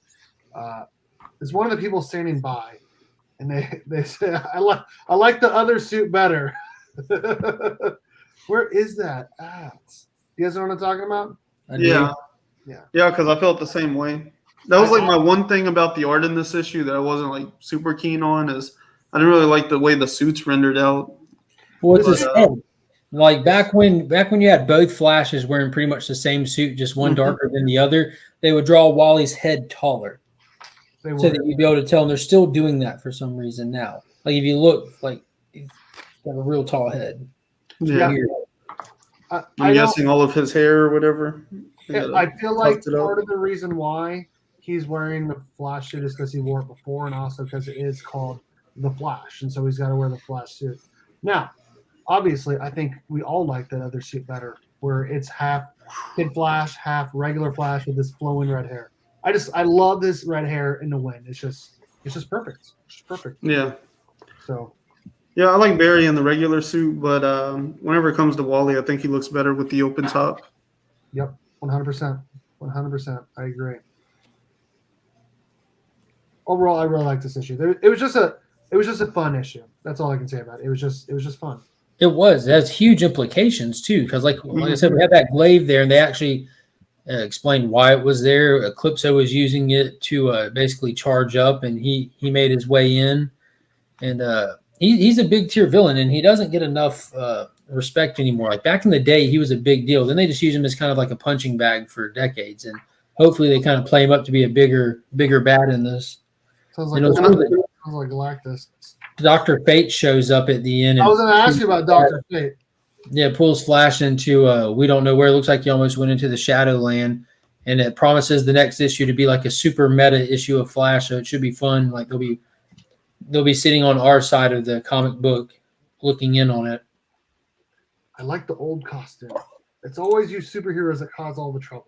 it's one of the people standing by, and they say, I like the other suit better. Where is that at? You guys know what I'm talking about? Yeah, because I felt the same way. That was like my one thing about the art in this issue that I wasn't like super keen on is I didn't really like the way the suits rendered out. Well, it's his head. Like back when you had both Flashes wearing pretty much the same suit, just one darker than the other, they would draw Wally's head taller, so that you'd be able to tell. And they're still doing that for some reason now. Like if you look, like he's got a real tall head. Yeah. I'm guessing all of his hair or whatever. I feel like part of the reason why he's wearing the Flash suit is because he wore it before, and also because it is called the Flash, and so he's got to wear the Flash suit. Now, obviously, I think we all like that other suit better, where it's half Kid Flash, half regular Flash with this flowing red hair. I love this red hair in the wind. It's just perfect. It's just perfect. Yeah. So. Yeah, I like Barry in the regular suit, but whenever it comes to Wally, I think he looks better with the open top. Yep, 100%. 100%. I agree. Overall, I really like this issue. It was just a fun issue. That's all I can say about it. It was just fun. It was. It has huge implications too, because like I said, we had that glaive there, and they actually explained why it was there. Eclipso was using it to basically charge up, and he made his way in, and he's a big tier villain, and he doesn't get enough respect anymore. Like back in the day, he was a big deal. Then they just use him as kind of like a punching bag for decades, and hopefully they kind of play him up to be a bigger bad in this. Sounds You like know, sounds like Galactus. Dr. Fate shows up at the end. I And was going to ask you about Dr. Fate. yeah, pulls Flash into we don't know where. It looks like he almost went into the Shadowland, and it promises the next issue to be like a super meta issue of Flash. So it should be fun. Like they'll be sitting on our side of the comic book, looking in on it. I like the old costume. It's always you superheroes that cause all the trouble.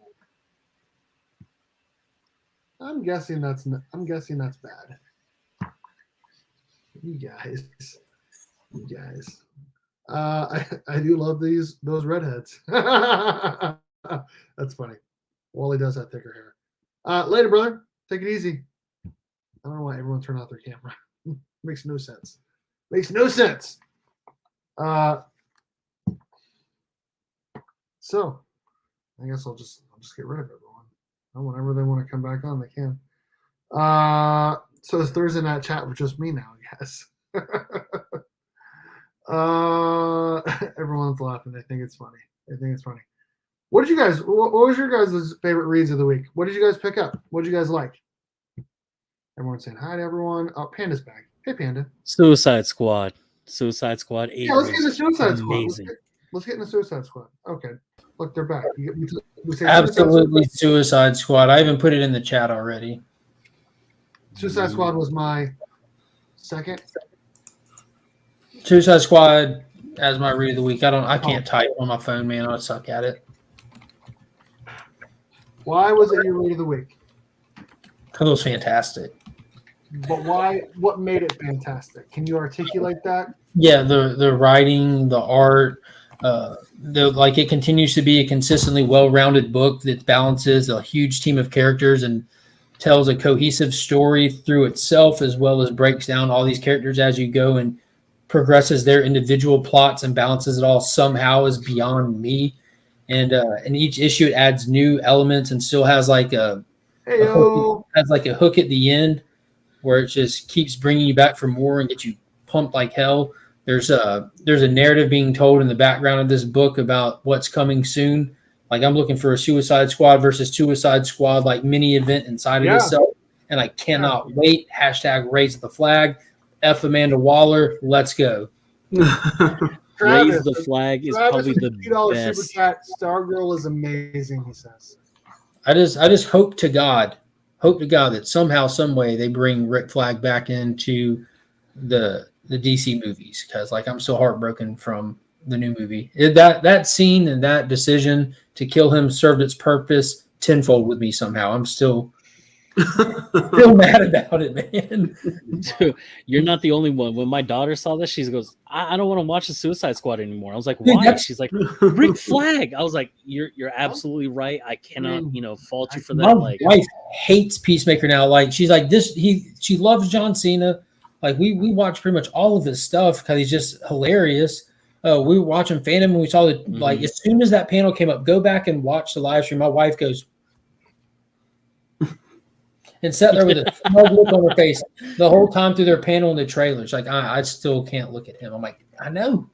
I'm guessing that's bad. You guys. I do love those redheads. That's funny. Wally does have thicker hair. Later, brother. Take it easy. I don't know why everyone turned off their camera. Makes no sense. So I guess I'll just get rid of everyone. And whenever they want to come back on, they can. So it's Thursday night chat with just me now, yes. Everyone's laughing. They think it's funny. What was your guys' favorite reads of the week? What did you guys pick up? What did you guys like? Everyone's saying hi to everyone. Oh, Panda's back. Hey, Panda. Suicide Squad 8. Yeah, let's get into Suicide Squad. Amazing. Let's get into Suicide Squad. Okay. Look, they're back. We say Absolutely, Suicide Squad. I even put it in the chat already. Suicide Squad was my second. Suicide Squad as my read of the week. I can't type on my phone, man. I suck at it. Why was it your read of the week? Because it was fantastic. But why? What made it fantastic? Can you articulate that? Yeah, the writing, the art, it continues to be a consistently well-rounded book that balances a huge team of characters and tells a cohesive story through itself, as well as breaks down all these characters as you go and progresses their individual plots and balances it all somehow is beyond me. And in each issue, it adds new elements and still has like a hook at the end where it just keeps bringing you back for more and gets you pumped like hell. There's a narrative being told in the background of this book about what's coming soon. Like I'm looking for a Suicide Squad versus Suicide Squad like mini event inside of itself, and I cannot wait. # raise the flag. F Amanda Waller. Let's go. Raise the flag is probably the best. Super chat. Stargirl is amazing, he says. I just hope to God that somehow, some way they bring Rick Flag back into the DC movies, because like I'm so heartbroken from the new movie. That scene and that decision to kill him served its purpose tenfold with me somehow. I'm still mad about it, man. Dude, you're not the only one. When my daughter saw this, she goes, I don't want to watch the Suicide Squad anymore. I was like, why? She's like, Rick Flag. I was like, you're absolutely right. I cannot, fault you for that. My wife hates Peacemaker now. Like she's like she loves John Cena. Like we watch pretty much all of his stuff because he's just hilarious. We were watching Phantom and we saw that like as soon as that panel came up, go back and watch the live stream. My wife goes and sat there with a smug look on her face the whole time through their panel in the trailers. Like I still can't look at him. I'm like, I know.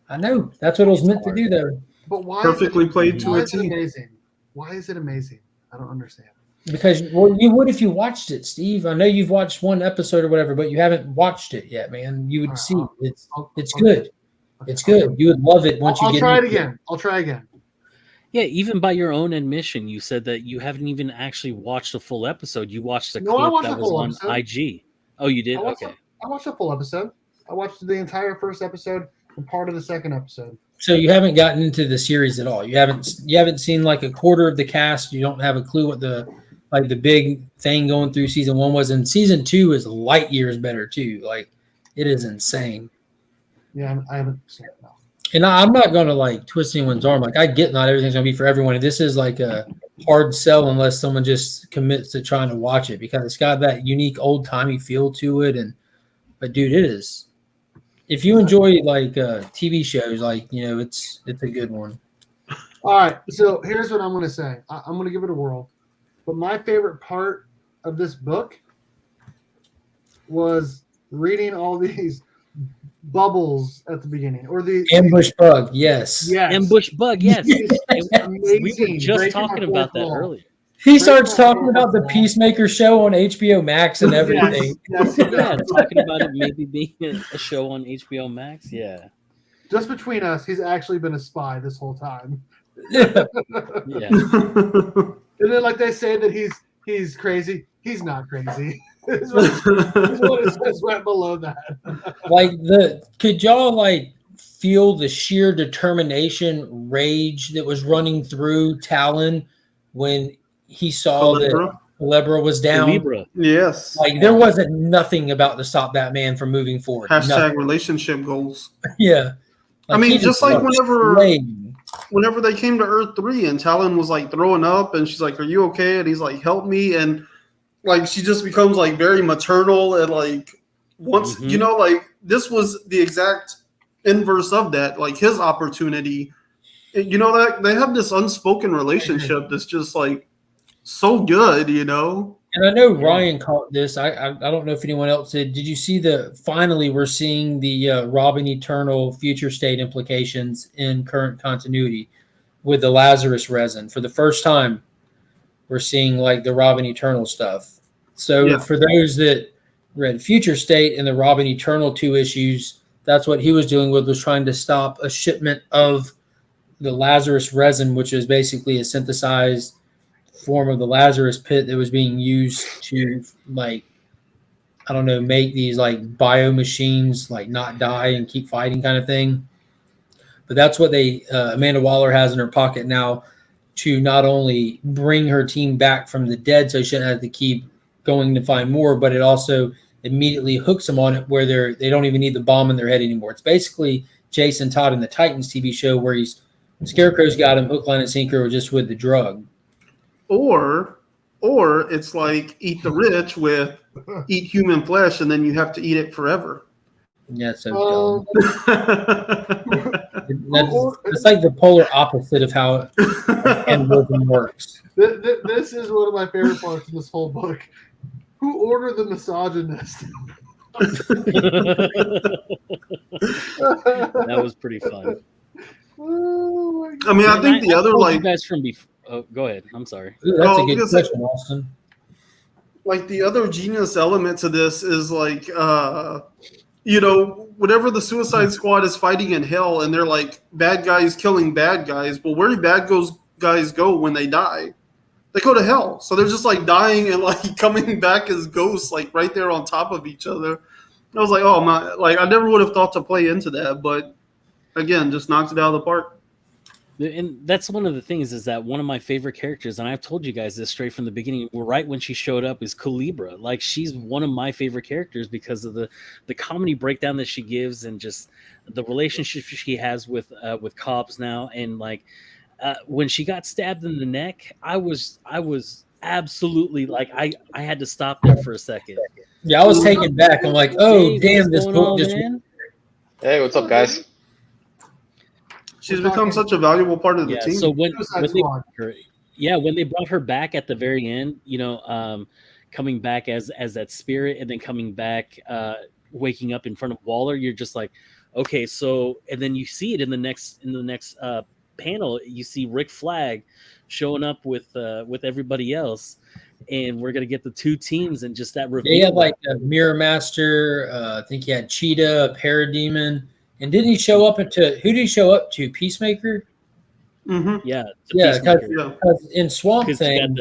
That's what it was meant to do there. But why? Perfectly played to a T. Amazing. Why is it amazing? I don't understand. Because you would if you watched it, Steve. I know you've watched one episode or whatever, but you haven't watched it yet, man. You would see it's good. It's good. You would love it once you get. I'll try again. Yeah, even by your own admission, you said that you haven't even actually watched a full episode. You watched a clip that was on IG. Oh, you did? Okay. I watched a full episode. I watched the entire first episode and part of the second episode. So you haven't gotten into the series at all. You haven't seen like a quarter of the cast. You don't have a clue what the big thing going through season 1 was. And season 2 is light years better too. Like it is insane. Yeah, I haven't seen it. No. And I'm not going to like twist anyone's arm. Like I get not everything's going to be for everyone. And this is like a hard sell unless someone just commits to trying to watch it because it's got that unique old timey feel to it. But dude, it is. If you enjoy like TV shows, like it's a good one. All right, so here's what I'm going to say. I'm going to give it a whirl. But my favorite part of this book was reading all these bubbles at the beginning, or the ambush bug. Yes. Ambush bug. Yes. Amazing. We were just talking about that earlier. He starts talking about the Peacemaker show on HBO Max and everything. Yes, he Yeah, does. talking about it maybe being a show on HBO Max. Yeah. Just between us, he's actually been a spy this whole time. Yeah. Yeah. And then, like they say that he's crazy. He's not crazy. Is what it says right below that. Like could y'all like feel the sheer determination, rage that was running through Talon when he saw that Calibra was down? Libra. Yes. Like there wasn't nothing about to stop that man from moving forward. Hashtag Nothing. relationship goals. Yeah. I mean, he just like starts whenever slaying. they came to Earth 3 and Talon was like throwing up and she's like, "Are you okay?" And he's like, "Help me." And like she just becomes like very maternal and like once Mhm. you know, like this was the exact inverse of that. Like his opportunity, you know, that they have this unspoken relationship that's just like so good, you know. And I know Ryan caught this. I don't know if anyone else did. Did you see finally we're seeing the Robin Eternal future state implications in current continuity with the Lazarus resin for the first time? We're seeing like the Robin Eternal stuff. So for those that read Future State and the Robin Eternal 2 issues, that's what he was doing was trying to stop a shipment of the Lazarus resin, which is basically a synthesized form of the Lazarus pit that was being used to like, I don't know, make these like bio machines like not die and keep fighting kind of thing. But that's what Amanda Waller has in her pocket now to not only bring her team back from the dead so she shouldn't have to keep going to find more, but it also immediately hooks them on it where they don't even need the bomb in their head anymore. It's basically Jason Todd in the Titans TV show where Scarecrow's got him hook, line, and sinker just with the drug. Or it's like eat the rich with eat human flesh and then you have to eat it forever. Yeah, so dumb. It's like the polar opposite of how cannibalism works. This is one of my favorite parts in this whole book. Who ordered the misogynist? That was pretty fun. Oh my God. I mean, I think the other told like you guys from before. Oh, go ahead. I'm sorry. Ooh, that's a I good was gonna say- question, Austin. like the other genius element to this is like you know, whenever the Suicide Squad is fighting in hell and they're like bad guys killing bad guys, but where do guys go when they die? They go to hell. So they're just like dying and like coming back as ghosts, like right there on top of each other. I was like, oh my, like I never would have thought to play into that, but again, just knocked it out of the park. And that's one of the things is that one of my favorite characters, and I've told you guys this straight from the beginning, right when she showed up, is Calibra. Like she's one of my favorite characters because of the comedy breakdown that she gives and just the relationship she has with Cobbs now. And like when she got stabbed in the neck, I was absolutely like I had to stop there for a second. Yeah, I was taken back. I'm like, oh damn, this book just. Hey, what's up, guys? She's become such a valuable part of the team. So when they brought her back at the very end, you know, coming back as that spirit and then coming back, waking up in front of Waller, you're just like, okay, so and then you see it in the next panel, you see Rick Flag showing up with everybody else, and we're gonna get the two teams and just that reveal. They had like a Mirror Master. I think he had Cheetah, a Parademon. And didn't he show up who did he show up to? Peacemaker? Mm-hmm. Yeah. Because in Swamp Thing,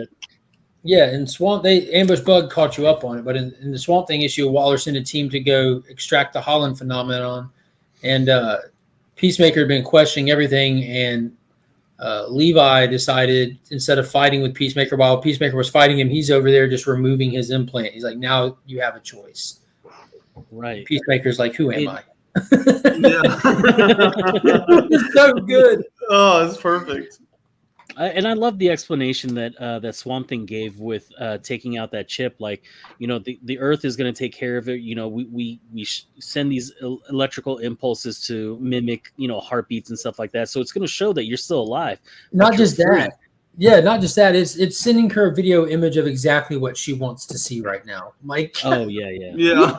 in Swamp, Ambush Bug caught you up on it, but in the Swamp Thing issue, Waller sent a team to go extract the Holland phenomenon, and Peacemaker had been questioning everything, and Levi decided instead of fighting with Peacemaker while Peacemaker was fighting him, he's over there just removing his implant. He's like, now you have a choice. Right. Peacemaker's like, who am I? It's so good. Oh, it's perfect. And I love the explanation that that Swamp Thing gave with taking out that chip. Like, you know, the Earth is going to take care of it. You know, we send these electrical impulses to mimic, you know, heartbeats and stuff like that. So it's going to show that you're still alive. Not just that. Yeah, not just that. It's sending her a video image of exactly what she wants to see right now. Like, oh yeah.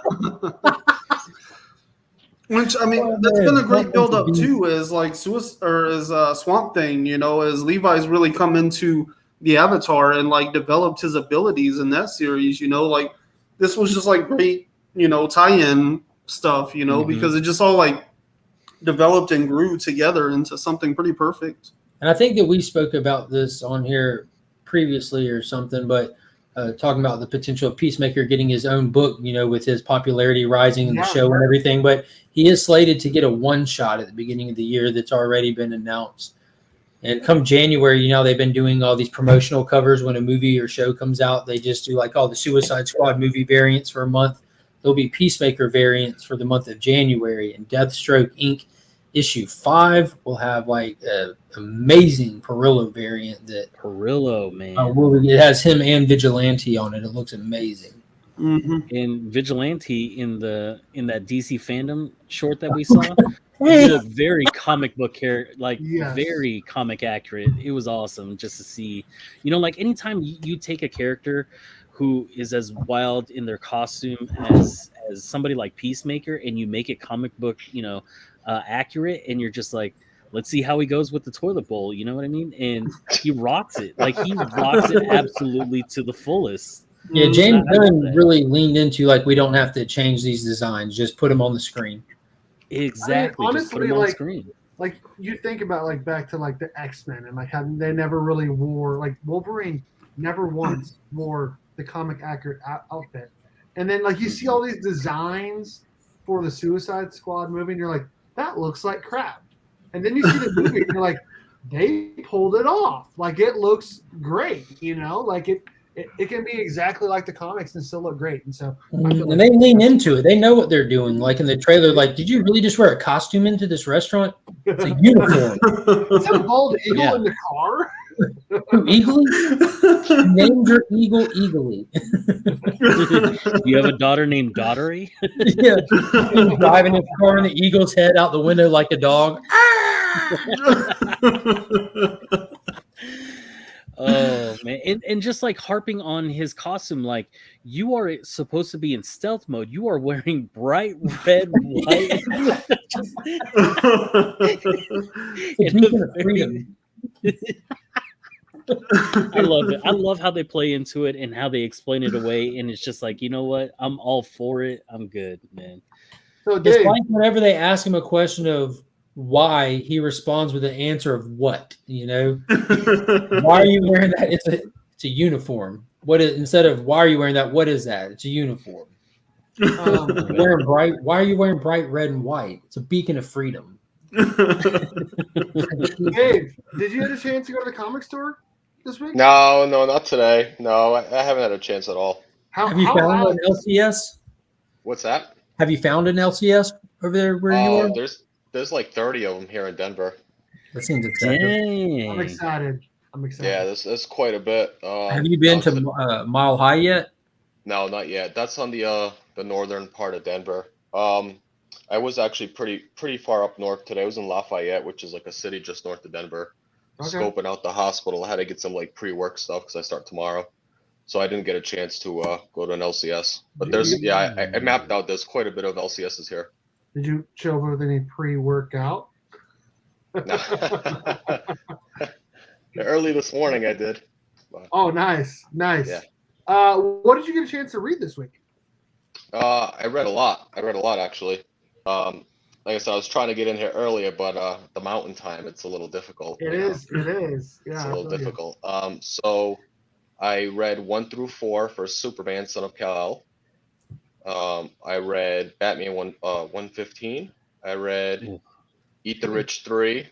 Which I mean, that's been a great build up too. Is like Swamp Thing, you know, as Levi's really come into the Avatar and like developed his abilities in that series. You know, like this was just like great, you know, tie-in stuff. You know, because it just all like developed and grew together into something pretty perfect. And I think that we spoke about this on here previously or something, but talking about the potential of Peacemaker getting his own book, you know, with his popularity rising in the show and everything. But he is slated to get a one-shot at the beginning of the year that's already been announced. And come January, you know, they've been doing all these promotional covers when a movie or show comes out. They just do like all the Suicide Squad movie variants for a month. There'll be Peacemaker variants for the month of January, and Deathstroke Inc. issue 5 will have like an amazing Perillo variant that Perillo, man. it has him and Vigilante on it. It looks amazing. And Vigilante in that DC fandom short that we saw, he looked very comic book character, like very comic accurate. It was awesome just to see, you know, like anytime you take a character who is as wild in their costume as somebody like Peacemaker and you make it comic book, you know, accurate, and you're just like, let's see how he goes with the toilet bowl, you know what I mean? And he rocks it. Like he rocks it absolutely to the fullest. Yeah, James Gunn really leaned into like, we don't have to change these designs, just put them on the screen. Exactly. I mean, honestly, just put them on the screen. Like you think about like back to like the X-Men and like how they never really wore, like Wolverine never once wore the comic accurate outfit. And then like you see all these designs for the Suicide Squad movie and you're like, that looks like crap. And then you see the movie and you're like, they pulled it off. Like it looks great, you know, like it can be exactly like the comics and still look great. And so and they lean into it. They know what they're doing. Like in the trailer, like, did you really just wear a costume into this restaurant? It's a uniform. Is that a bald eagle in the car? Eagly? Named your eagle Eagly. You have a daughter named Daughtery? Yeah. Driving his car and the eagle's head out the window like a dog. Oh man, and just like harping on his costume, like you are supposed to be in stealth mode. You are wearing bright red, white. I love it. I love how they play into it and how they explain it away. And it's just like, you know what? I'm all for it. I'm good, man. So Dave, it's like whenever they ask him a question of why, he responds with an answer of what, you know? Why are you wearing that? It's a uniform. What is, instead of why are you wearing that? What is that? It's a uniform. Wearing bright. Why are you wearing bright red and white? It's a beacon of freedom. Dave, did you get a chance to go to the comic store this week? No, not today. No, I haven't had a chance at all. Have you found an LCS? What's that? Have you found an LCS over there where you are? There's like 30 of them here in Denver. That seems exciting. I'm excited. Yeah, there's quite a bit. Have you been to Mile High yet? No, not yet. That's on the northern part of Denver. I was actually pretty far up north today. I was in Lafayette, which is like a city just north of Denver, scoping out the hospital. I had to get some like pre-work stuff because I start tomorrow, so I didn't get a chance to go to an LCS. But I mapped out. There's quite a bit of LCSs here. Did you show up with any pre-workout? Early this morning, I did. But, oh, nice. Yeah. What did you get a chance to read this week? I read a lot. Actually. Like I said, I was trying to get in here earlier, but the mountain time, it's a little difficult. It is. Yeah, it's a little difficult. So I read 1 through 4 for Superman, Son of Kal-El. I read Batman 115. I read Eat the Rich 3.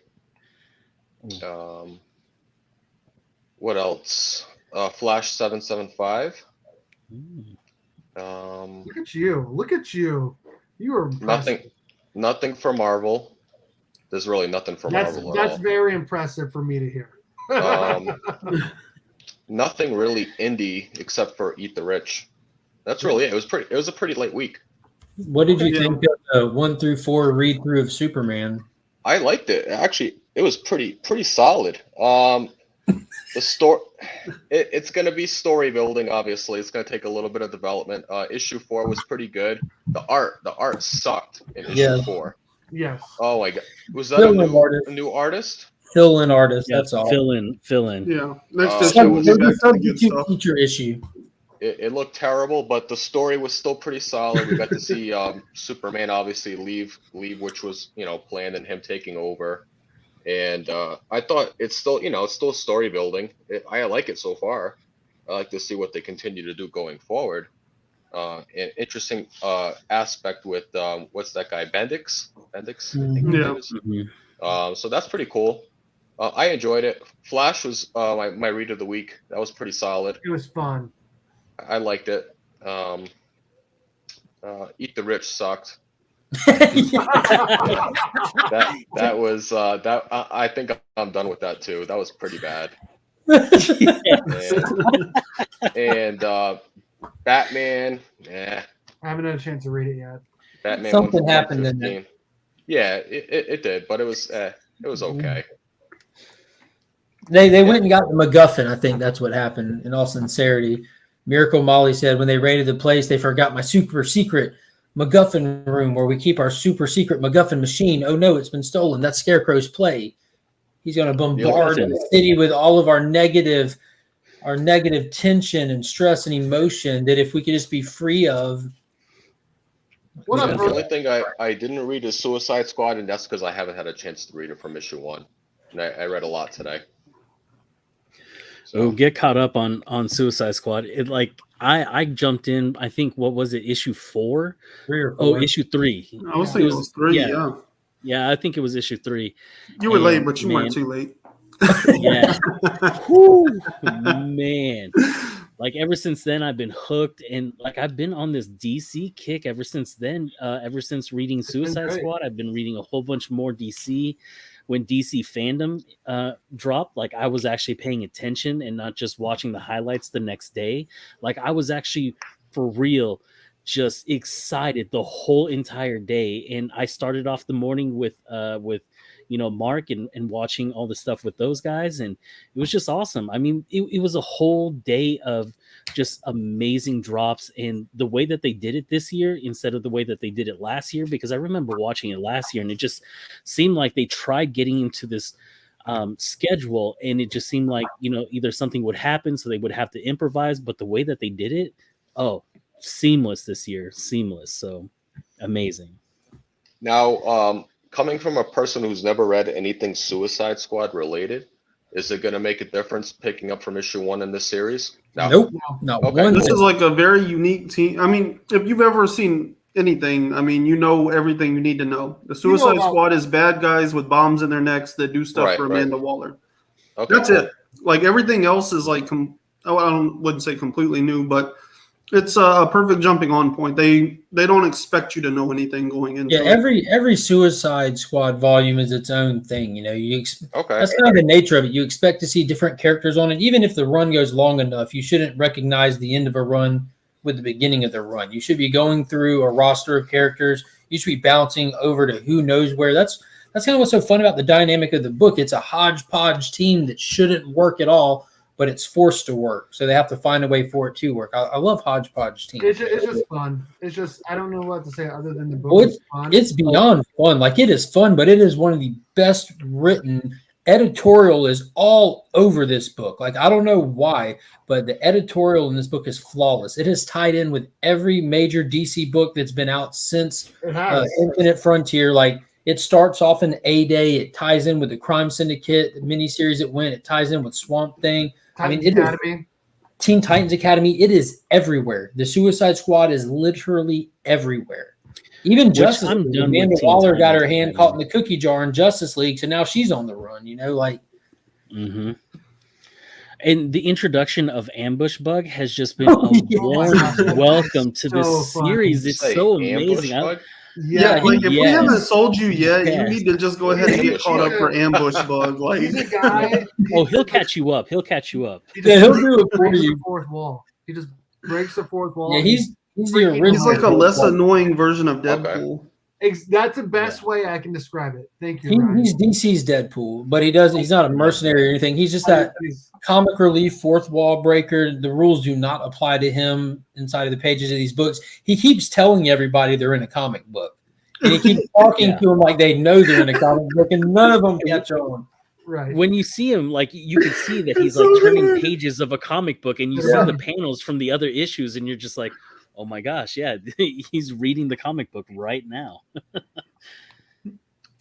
What else? Flash 775. Look at you. You are impressive. Nothing for Marvel. There's really nothing for Marvel at all. That's very impressive for me to hear. Nothing really indie except for Eat the Rich. That's really it. It was a pretty late week. What did you think of the 1 through 4 read through of Superman? I liked it. Actually, it was pretty solid. The story, it's going to be story building. Obviously, it's going to take a little bit of development. Issue 4 was pretty good. The art sucked in issue 4. Yes. Oh my god, was that a new artist? fill-in artist. Yeah, That's all. fill in. Yeah, next Uh, issue will be back to the good Substitute stuff. feature issue. It looked terrible, but the story was still pretty solid. We got to see Superman obviously leave, which was planned, and him taking over. And I thought it's still it's still story building. I like it so far. I like to see what they continue to do going forward. An interesting aspect with what's that guy Bendix? I think his name is. So that's pretty cool. I enjoyed it. Flash was my read of the week. That was pretty solid. It was fun. I liked it. Eat the Rich sucked. That was that. I think I'm done with that too. That was pretty bad. And Batman, yeah. I haven't had a chance to read it yet. Batman. Something happened in it. Yeah, it did, but it was okay. They went and got the MacGuffin. I think that's what happened. In all sincerity, Miracle Molly said when they raided the place, they forgot my super secret MacGuffin room where we keep our super secret MacGuffin machine. Oh no, it's been stolen. That's Scarecrow's play. He's going to bombard the city with all of our negative tension and stress and emotion that if we could just be free of. What up, The bro? only thing I didn't read is Suicide Squad, and that's because I haven't had a chance to read it from issue 1. And I read a lot today. So get caught up on Suicide Squad. I jumped in. I think what was it? Issue 4? 3 or 4. Oh, issue 3. I was thinking it was 3. Yeah. Yeah, I think it was issue 3. You were late, but you weren't too late. Yeah. Whew, man. Like ever since then, I've been hooked, and like I've been on this DC kick ever since then. Ever since reading Suicide Squad, I've been reading a whole bunch more DC. When DC fandom dropped, like I was actually paying attention and not just watching the highlights the next day. Like I was actually for real just excited the whole entire day. And I started off the morning with Mark and watching all the stuff with those guys, and it was just awesome. I mean, it was a whole day of just amazing drops, and the way that they did it this year instead of the way that they did it last year, because I remember watching it last year and it just seemed like they tried getting into this schedule, and it just seemed like either something would happen so they would have to improvise, but the way that they did it, seamless this year. So amazing. Now, coming from a person who's never read anything Suicide Squad related, is it going to make a difference picking up from issue 1 in this series? No. Okay. This is like a very unique team. I mean, if you've ever seen anything, I mean, you know everything you need to know. The Suicide Squad is bad guys with bombs in their necks that do stuff for Amanda Waller. Okay, That's it. Like everything else is like, I wouldn't say completely new, but it's a perfect jumping on point. They don't expect you to know anything going into it. Every Suicide Squad volume is its own thing. Okay. That's kind of the nature of it. You expect to see different characters on it. Even if the run goes long enough, you shouldn't recognize the end of a run with the beginning of the run. You should be going through a roster of characters. You should be bouncing over to who knows where. That's kind of what's so fun about the dynamic of the book. It's a hodgepodge team that shouldn't work at all, but it's forced to work. So they have to find a way for it to work. I love hodgepodge teams. It's just fun. It's just, I don't know what to say other than the book Well, is fun. It's beyond fun. Like it is fun, but it is one of the best written. Editorial is all over this book. Like I don't know why, but the editorial in this book is flawless. It is tied in with every major DC book that's been out since Infinite Frontier. Like it starts off in A-Day. It ties in with the Crime Syndicate, the miniseries it went. It ties in with Swamp Thing. Teen Titans Academy. It is everywhere. The Suicide Squad is literally everywhere. Even Justice League. Amanda Waller got her hand caught in the cookie jar in Justice League, so now she's on the run. Mm-hmm. And the introduction of Ambush Bug has just been a warm welcome to this series. It's so amazing. If we haven't sold you yet, you need to just go ahead and get caught up for Ambush Bug. Like he's a guy. He'll catch you up. He'll do it for you. The fourth wall. He just breaks the fourth wall. Yeah, he's the original. He's like a less annoying version of Deadpool. That's the best way I can describe it. Thank you. He's DC's Deadpool, but he's not a mercenary or anything. He's just that comic relief, fourth wall breaker. The rules do not apply to him inside of the pages of these books. He keeps telling everybody they're in a comic book. And he keeps talking to them like they know they're in a comic book, and none of them catch on. Right. when you see him, like you can see that he's It's like so turning good. pages of a comic book, and you Yeah. see the panels from the other issues, and you're just like, oh my gosh, yeah, he's reading the comic book right now.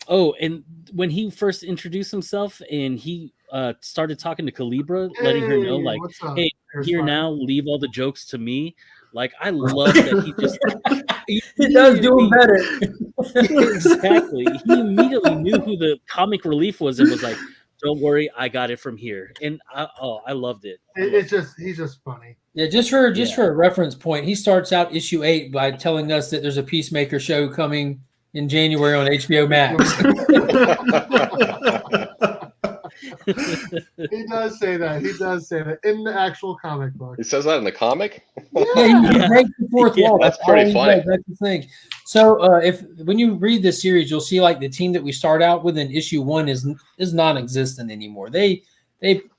Oh, and when he first introduced himself and he started talking to Calibra, letting her know, like, what's up? hey, Here's here fire. now, leave all the jokes to me. Like, I love that he just It does do him better. exactly. He immediately knew who the comic relief was and was like, "Don't worry, I got it from here." And I loved it. It's just he's just funny. Yeah, just for a reference point, he starts out issue 8 by telling us that there's a Peacemaker show coming in January on HBO Max. He does say that. He does say that in the actual comic book. He says that in the comic? Yeah, he breaks the fourth Yeah, wall. that's all pretty he funny. does. That's the thing. So if when you read this series, you'll see like the team that we start out with in issue 1 is non-existent anymore. They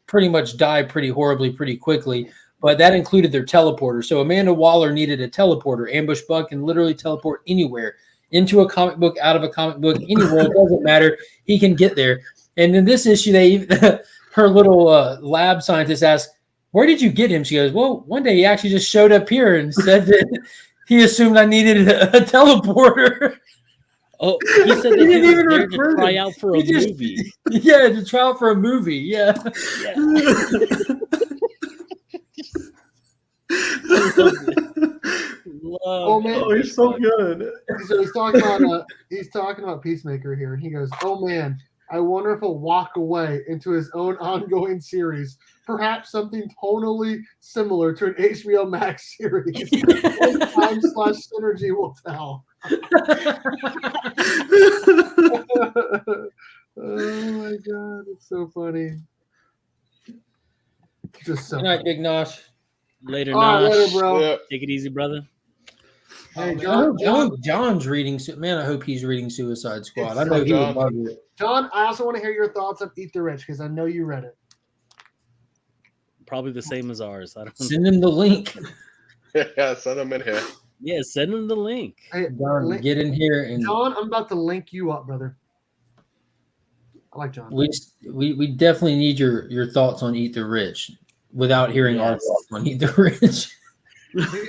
pretty much die pretty horribly pretty quickly. But that included their teleporter. So Amanda Waller needed a teleporter. Ambush Buck can literally teleport anywhere, into a comic book, out of a comic book, anywhere. It doesn't matter. He can get there. And in this issue, her little lab scientist asked, "Where did you get him?" She goes, "Well, one day he actually just showed up here and said that he assumed I needed a teleporter." Oh, he said that He he didn't was even there to recruit try him. out for a He just- movie. Yeah, to try out for a movie. Yeah. Oh, man. Oh, he's so good. So he's talking about Peacemaker here, and he goes, "Oh man, I wonder if he'll walk away into his own ongoing series, perhaps something tonally similar to an HBO Max series. Only time/synergy will tell." Oh my god, it's so funny. Just so Good night, funny. Big Nosh. Later, All right, Nosh. later, bro. Yeah. Take it easy, brother. Hey, I John, hope John's reading. Man, I hope he's reading Suicide Squad. I It's know so he would John. love it. John, I also want to hear your thoughts on Eat the Rich because I know you read it. Probably the same as ours. I don't. Send him the link. Yeah, send him in here. Yeah, send him the link. Hey, John, get in here and John, I'm about to link you up, brother. I like John. we definitely need your thoughts on Eat the Rich without hearing our Yes. thoughts on Eat the Rich.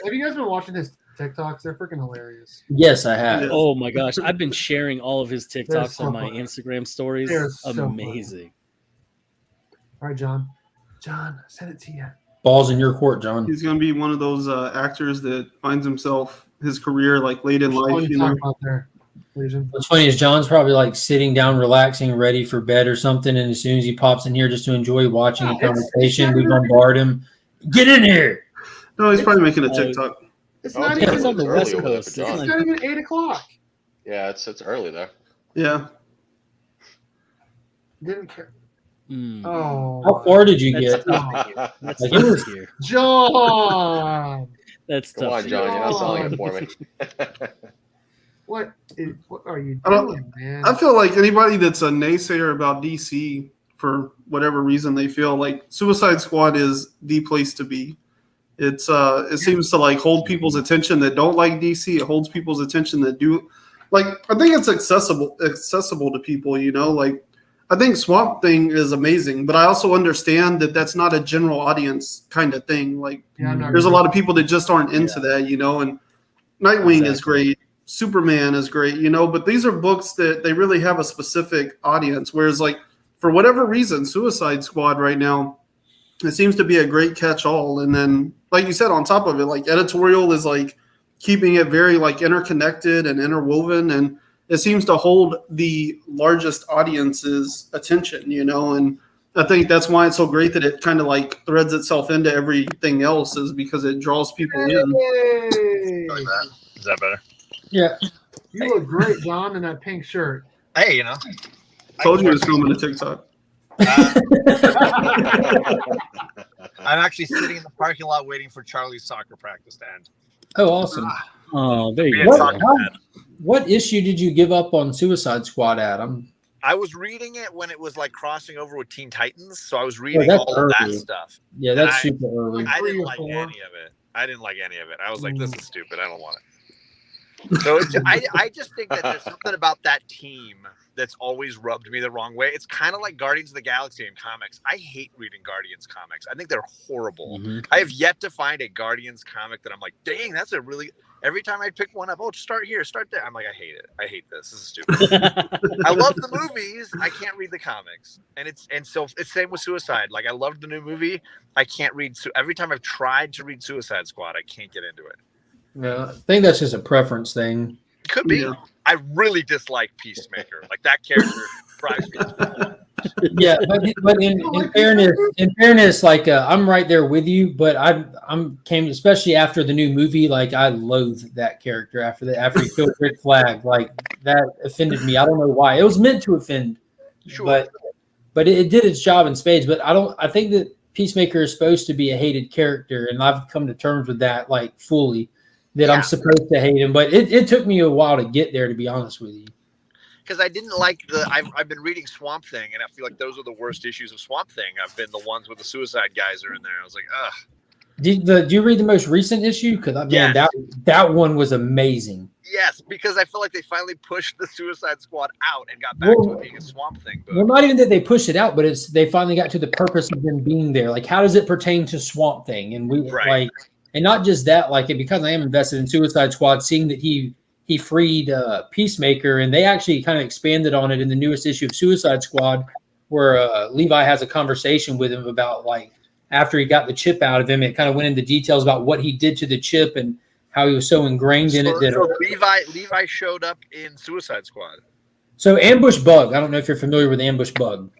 Have you guys been watching his TikToks? They're freaking hilarious. Yes, I have. Yeah. Oh my gosh, I've been sharing all of his TikToks so on my funny. Instagram stories. They're so Amazing. All right, John. John, send it to you. Balls in your court, John. He's gonna be one of those actors that finds himself his career like late in What are life. you You know, talking about there, Legion? What's funny is John's probably like sitting down, relaxing, ready for bed or something, and as soon as he pops in here just to enjoy watching Yeah, the it's conversation, we Saturday. bombard him. Get in here. no, he's probably making a Oh, TikTok. It's Oh, not it's even. It's on the early West over there Coast. for It's John. It's not- not even 8 o'clock. Yeah, it's early there. Yeah, Didn't care. Mm, Oh. How far did you that's get? tough to hear. That's Like, tough it to was- hear. John. That's Come tough. on, to John. hear. You're not selling it for me. What are you I don't- doing, man? I feel like anybody that's a naysayer about DC for whatever reason they feel like Suicide Squad is the place to be. It seems to like hold people's attention that don't like DC. It holds people's attention that do. Like I think it's accessible to people. You know, like I think Swamp Thing is amazing, but I also understand that that's not a general audience kind of thing. Like Yeah, I'm not there's a gonna- lot of people that just aren't into that. You know, and Nightwing is Exactly. great. Superman is great, you know, but these are books that they really have a specific audience. Whereas, like, for whatever reason, Suicide Squad right now, it seems to be a great catch-all. And then, like you said, on top of it, like editorial is like keeping it very like interconnected and interwoven, and it seems to hold the largest audience's attention, you know. And I think that's why it's so great that it kind of like threads itself into everything else, is because it draws people in. Hey, Is that better? Yeah. you look great, John, in that pink shirt. Hey, you know. Told you it was filming a TikTok. I'm actually sitting in the parking lot waiting for Charlie's soccer practice to end. Oh, awesome. Oh, there you Being go. soccer fan. What issue did you give up on Suicide Squad at? I was reading it when it was like crossing over with Teen Titans, so I was reading that's all of that early. stuff. Yeah, that's I- super early. I 3 didn't or like 4. any of it. I didn't like any of it. I was like, this is stupid. I don't want it. So I just think that there's something about that team that's always rubbed me the wrong way. It's kind of like Guardians of the Galaxy in comics. I hate reading Guardians comics. I think they're horrible. I have yet to find a Guardians comic that I'm like, dang, that's a really. Every time I pick one up, oh, start here, start there. I'm like, I hate it. I hate this. This is stupid. I love the movies. I can't read the comics, and so it's same with Suicide. Like I loved the new movie. I can't read. Every time I've tried to read Suicide Squad, I can't get into it. No, I think that's just a preference thing. Could be. Yeah. I really dislike Peacemaker. Like that character drives me. Yeah, but in fairness, like I'm right there with you. But I'm came especially after the new movie. Like I loathed that character after he killed Rick Flag. Like that offended me. I don't know why. It was meant to offend, Sure. but it did its job in spades. But I think that Peacemaker is supposed to be a hated character, and I've come to terms with that like fully. That I'm supposed to hate him, but it took me a while to get there, to be honest with you. Because I didn't like I've been reading Swamp Thing, and I feel like those are the worst issues of Swamp Thing. I've been the ones with the suicide guys are in there. I was like, ugh. Did you read the most recent issue? Because man, that one was amazing. Yes, because I feel like they finally pushed the Suicide Squad out and got back to it being a Swamp Thing book. Well, not even that they pushed it out, but they finally got to the purpose of them being there. Like, how does it pertain to Swamp Thing? And and not just that, like, because I am invested in Suicide Squad, seeing that he freed Peacemaker, and they actually kind of expanded on it in the newest issue of Suicide Squad, where Levi has a conversation with him about, like, after he got the chip out of him, it kind of went into details about what he did to the chip and how he was so ingrained in it. So Levi showed up in Suicide Squad. So Ambush Bug, I don't know if you're familiar with Ambush Bug.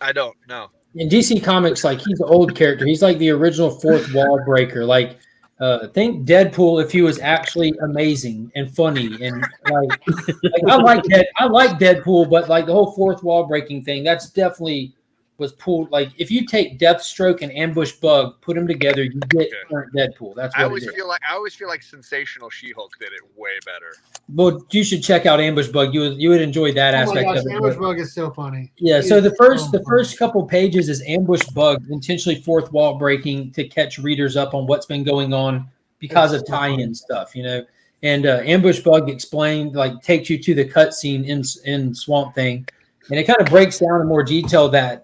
I don't know. In DC Comics, like, he's an old character. He's like the original fourth wall breaker. Like, think Deadpool if he was actually amazing and funny and like I like Deadpool, but like the whole fourth wall breaking thing, that's definitely was pulled. Like if you take Deathstroke and Ambush Bug, put them together, you get current Deadpool. That's what I always feel like Sensational She-Hulk did it way better. Well, you should check out Ambush Bug. You would enjoy that aspect of it. Ambush Bug is so funny. Yeah, so the first couple pages is Ambush Bug, intentionally fourth wall breaking to catch readers up on what's been going on because of tie-in stuff, you know. And Ambush Bug explained, like, takes you to the cutscene in Swamp Thing, and it kind of breaks down in more detail that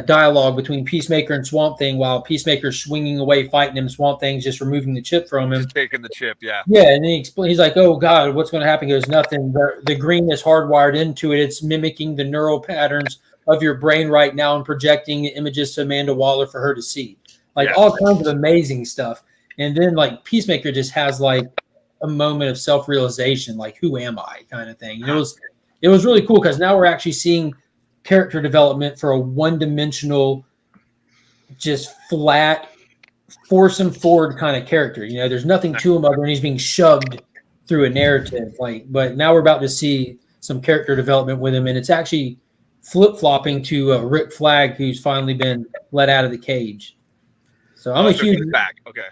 dialogue between Peacemaker and Swamp Thing, while Peacemaker's swinging away, fighting him. Swamp Thing's just removing the chip from him. Just taking the chip, yeah. Yeah, and then he's like, oh, God, what's going to happen? He goes, nothing. The green is hardwired into it. It's mimicking the neural patterns of your brain right now and projecting images to Amanda Waller for her to see. Like, all kinds of amazing stuff. And then, like, Peacemaker just has, like, a moment of self-realization, like, who am I kind of thing. And it was really cool because now we're actually seeing character development for a one-dimensional, just flat, force him forward kind of character. You know, there's nothing to him other than he's being shoved through a narrative. Like, but now we're about to see some character development with him, and it's actually flip-flopping to Rick Flag, who's finally been let out of the cage. So I'm a huge back. Okay.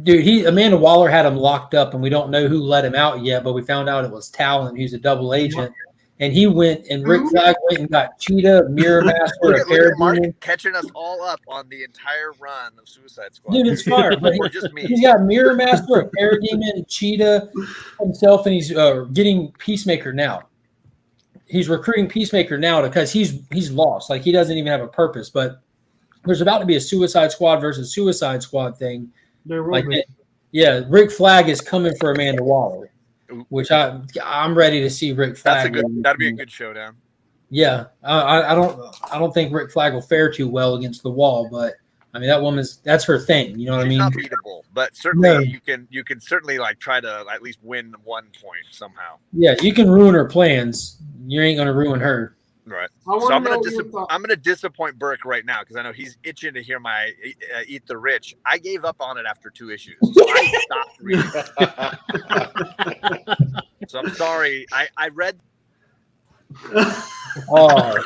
Dude, Amanda Waller had him locked up, and we don't know who let him out yet, but we found out it was Talon, who's a double agent. And he went, and Rick Flag went and got Cheetah, Mirror Master, a Parademon. Catching us all up on the entire run of Suicide Squad. Dude, it's fire. Or just me. He's got Mirror Master, a Parademon, Cheetah himself, and he's getting Peacemaker now. He's recruiting Peacemaker now because he's lost. Like, he doesn't even have a purpose. But there's about to be a Suicide Squad versus Suicide Squad thing. Like, Rick Flag is coming for Amanda Waller, which I'm ready to see Rick Flag. That'd be a good showdown. Yeah, I don't think Rick Flag will fare too well against the Wall, but I mean that's her thing. You know what I mean? Not beatable, but certainly you can certainly like try to at least win 1 point somehow. Yeah, you can ruin her plans. You ain't gonna ruin her. Right. So I'm gonna disappoint Burke right now because I know he's itching to hear my Eat the Rich. I gave up on it after 2 issues, so I stopped reading. So I'm sorry. I read. Oh,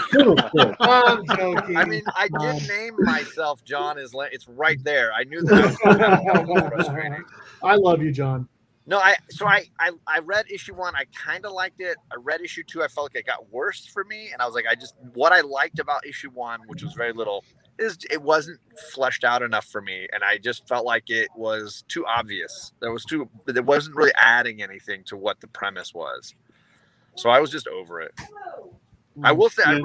I'm joking. I mean, I did name myself John. It's right there. I knew that I was frustrating. I love you, John. No, I read issue 1. I kind of liked it. I read issue 2. I felt like it got worse for me, and I was like, what I liked about issue 1, which was very little, is it wasn't fleshed out enough for me, and I just felt like it was too obvious. It wasn't really adding anything to what the premise was. So I was just over it. I will say, Yeah.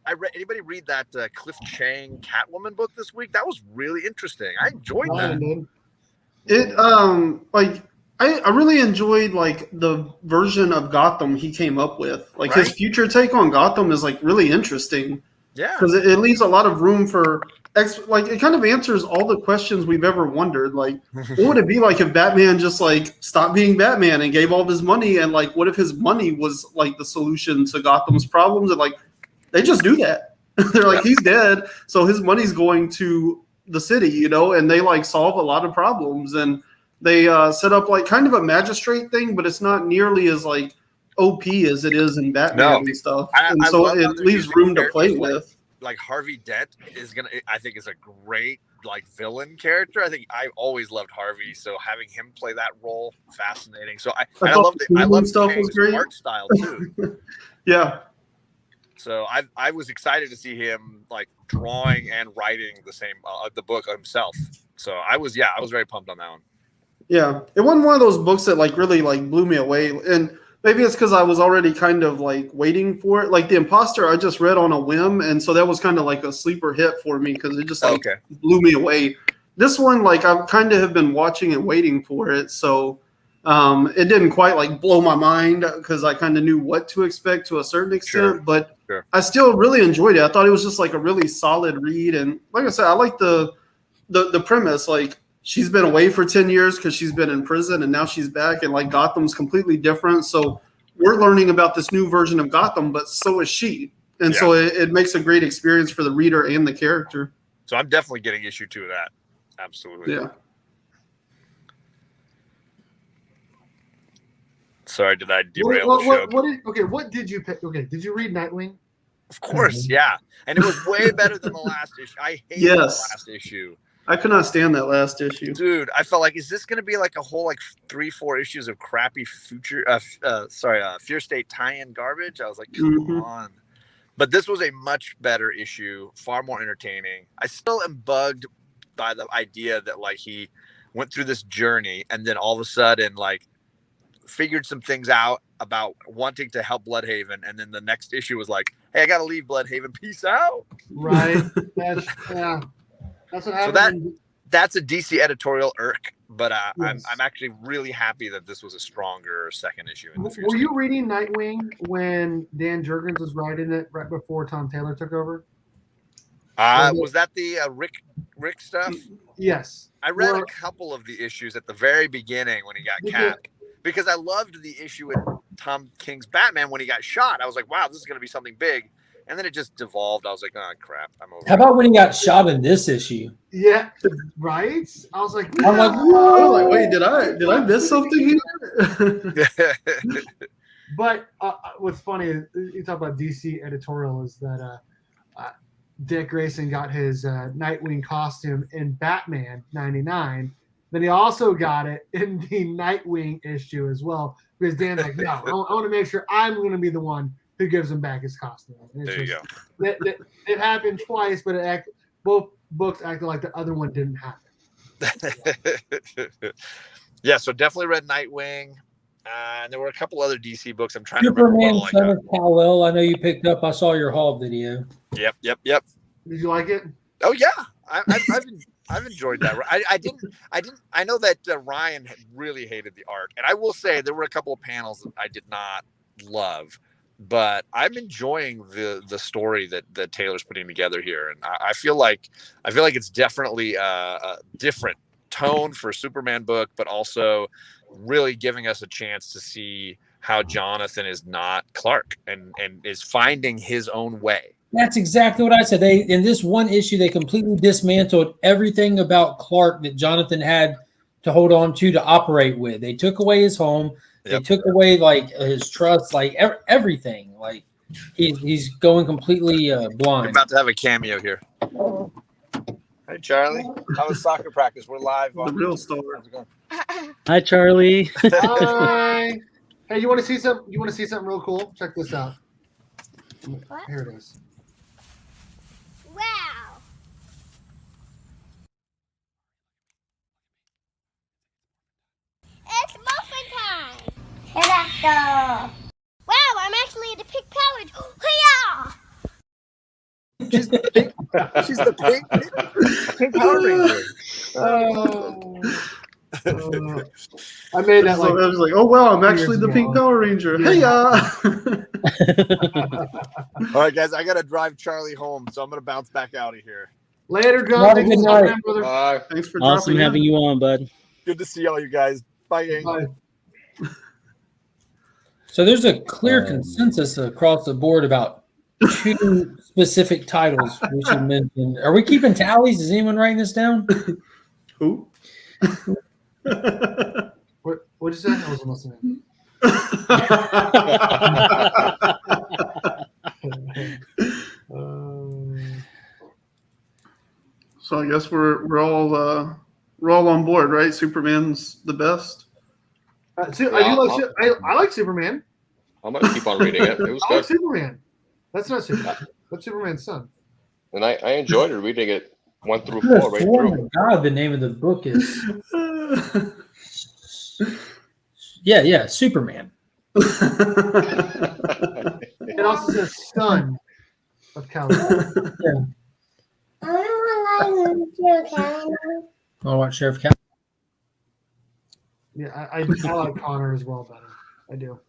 I read. Anybody read that Cliff Chang Catwoman book this week? That was really interesting. I enjoyed Ryan that. did. It like I really enjoyed like the version of Gotham he came up with. Like his Right? future take on Gotham is like really interesting Yeah. because it leaves a lot of room for like it kind of answers all the questions we've ever wondered. Like, what would it be like if Batman just like stopped being Batman and gave all of his money, and like what if his money was like the solution to Gotham's problems? And like they just do that. They're like, he's dead, so his money's going to the city, you know, and they like solve a lot of problems, and they set up like kind of a magistrate thing, but it's not nearly as like OP as it is in Batman No. and stuff, I and so love how it they're leaves using room to play characters with. Like Harvey Dent I think is a great like villain character. I think I always loved Harvey, so having him play that role, fascinating. So I thought I the love stuff was Chang's great. art style too. Yeah, So I was excited to see him like drawing and writing the same the book himself. So I was very pumped on that one. yeah. It wasn't one of those books that like really like blew me away, and maybe it's because I was already kind of like waiting for it. Like The Imposter, I just read on a whim, and so that was kind of like a sleeper hit for me because it just like blew me away. This one, like I kind of have been watching and waiting for it, so it didn't quite like blow my mind because I kind of knew what to expect to a certain extent, but I still really enjoyed it. I thought it was just like a really solid read, and like I said, I like the premise. Like she's been away for 10 years because she's been in prison, and now she's back, and like Gotham's completely different. So we're learning about this new version of Gotham, but so is she, and so it makes a great experience for the reader and the character. So I'm definitely getting issue 2 of that. Absolutely. Yeah. Sorry, did I derail the show? What did you pick? Okay, did you read Nightwing? Of course, yeah. And it was way better than the last issue. I hated the last issue. I could not stand that last issue. Dude, I felt like, is this going to be like a whole like 3-4 issues of crappy Fear State tie-in garbage? I was like, come on. But this was a much better issue, far more entertaining. I still am bugged by the idea that like he went through this journey and then all of a sudden like figured some things out about wanting to help Bloodhaven, and then the next issue was like, hey, I gotta leave Bloodhaven, peace out. Right. That's what happened. So that's a DC editorial irk, but I'm actually really happy that this was a stronger second issue. Were you reading Nightwing when Dan Jurgens was writing it right before Tom Taylor took over? Was that the Rick stuff? Yes. I read a couple of the issues at the very beginning when he got capped, because I loved the issue with Tom King's Batman when he got shot. I was like, wow, this is going to be something big. And then it just devolved. I was like, oh, crap, I'm over. How about when he got shot in this issue? Yeah, right? I was like, I'm like, whoa. Like, wait, did I miss something here? But what's funny is you talk about DC editorial is that Dick Grayson got his Nightwing costume in Batman '99. Then he also got it in the Nightwing issue as well, because Dan's like, no, I want to make sure I'm going to be the one who gives him back his costume. And there you go. It happened twice, but both books acted like the other one didn't happen. Yeah, so definitely read Nightwing. And there were a couple other DC books. I'm trying Superman, to remember. Son of Kal-El. I know you picked up. I saw your haul video. Yep. Did you like it? Oh yeah, I've enjoyed that. I know that Ryan really hated the art, and I will say there were a couple of panels that I did not love, but I'm enjoying the story that Taylor's putting together here, and I feel like it's definitely a different tone for a Superman book, but also really giving us a chance to see how Jonathan is not Clark and is finding his own way. That's exactly what I said. In this one issue, they completely dismantled everything about Clark that Jonathan had to hold on to operate with. They took away his home. They took away like his trust, like everything. Like he's going completely blind. We're about to have a cameo here. Hey Charlie, how was soccer practice? We're live. The real star. Hi Charlie. Hi. Hey, you want to see something? You want to see something real cool? Check this out. What? Here it is. Wow. It's muffin time. Hedgehog. Wow, I'm actually at the pig pouch. Hiya! She's the pink. She's the pink Power Ranger. I made that I was like, oh wow, I'm actually the pink Power Ranger. Hey, All right, guys, I gotta drive Charlie home, so I'm gonna bounce back out of here. Later, John. Have a Thanks good for coming night. in, brother. Bye. Thanks for Awesome dropping having in. you on, bud. Good to see all you guys. Bye, gang. Bye. So there's a clear consensus across the board about 2 specific titles we should mention. Are we keeping tallies? Is anyone writing this down? Who? What'd you say? I wasn't listening. So I guess we're all on board, right? Superman's the best. I like Superman. I'm gonna keep on reading it. It was I like good, Superman. That's not Superman. That's Superman's son. and I enjoyed it reading it 1 through Good 4 right oh through. my God, the name of the book is Superman. It also says son of Cowabunga. I want Sheriff Cal. Yeah, I like Connor as well better. I do.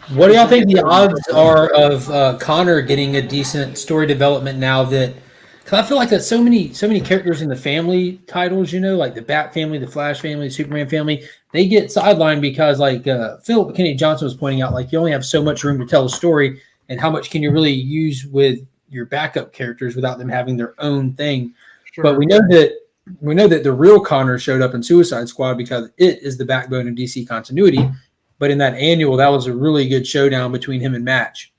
What do y'all think the odds are of Connor getting a decent story development now that? Because I feel like there's so many characters in the family titles, like the Bat family, the Flash family, the Superman family, they get sidelined because, like Philip Kennedy Johnson was pointing out, like you only have so much room to tell a story, and how much can you really use with your backup characters without them having their own thing. Sure. But we know that the real Connor showed up in Suicide Squad because it is the backbone of DC continuity. But in that annual, that was a really good showdown between him and Match.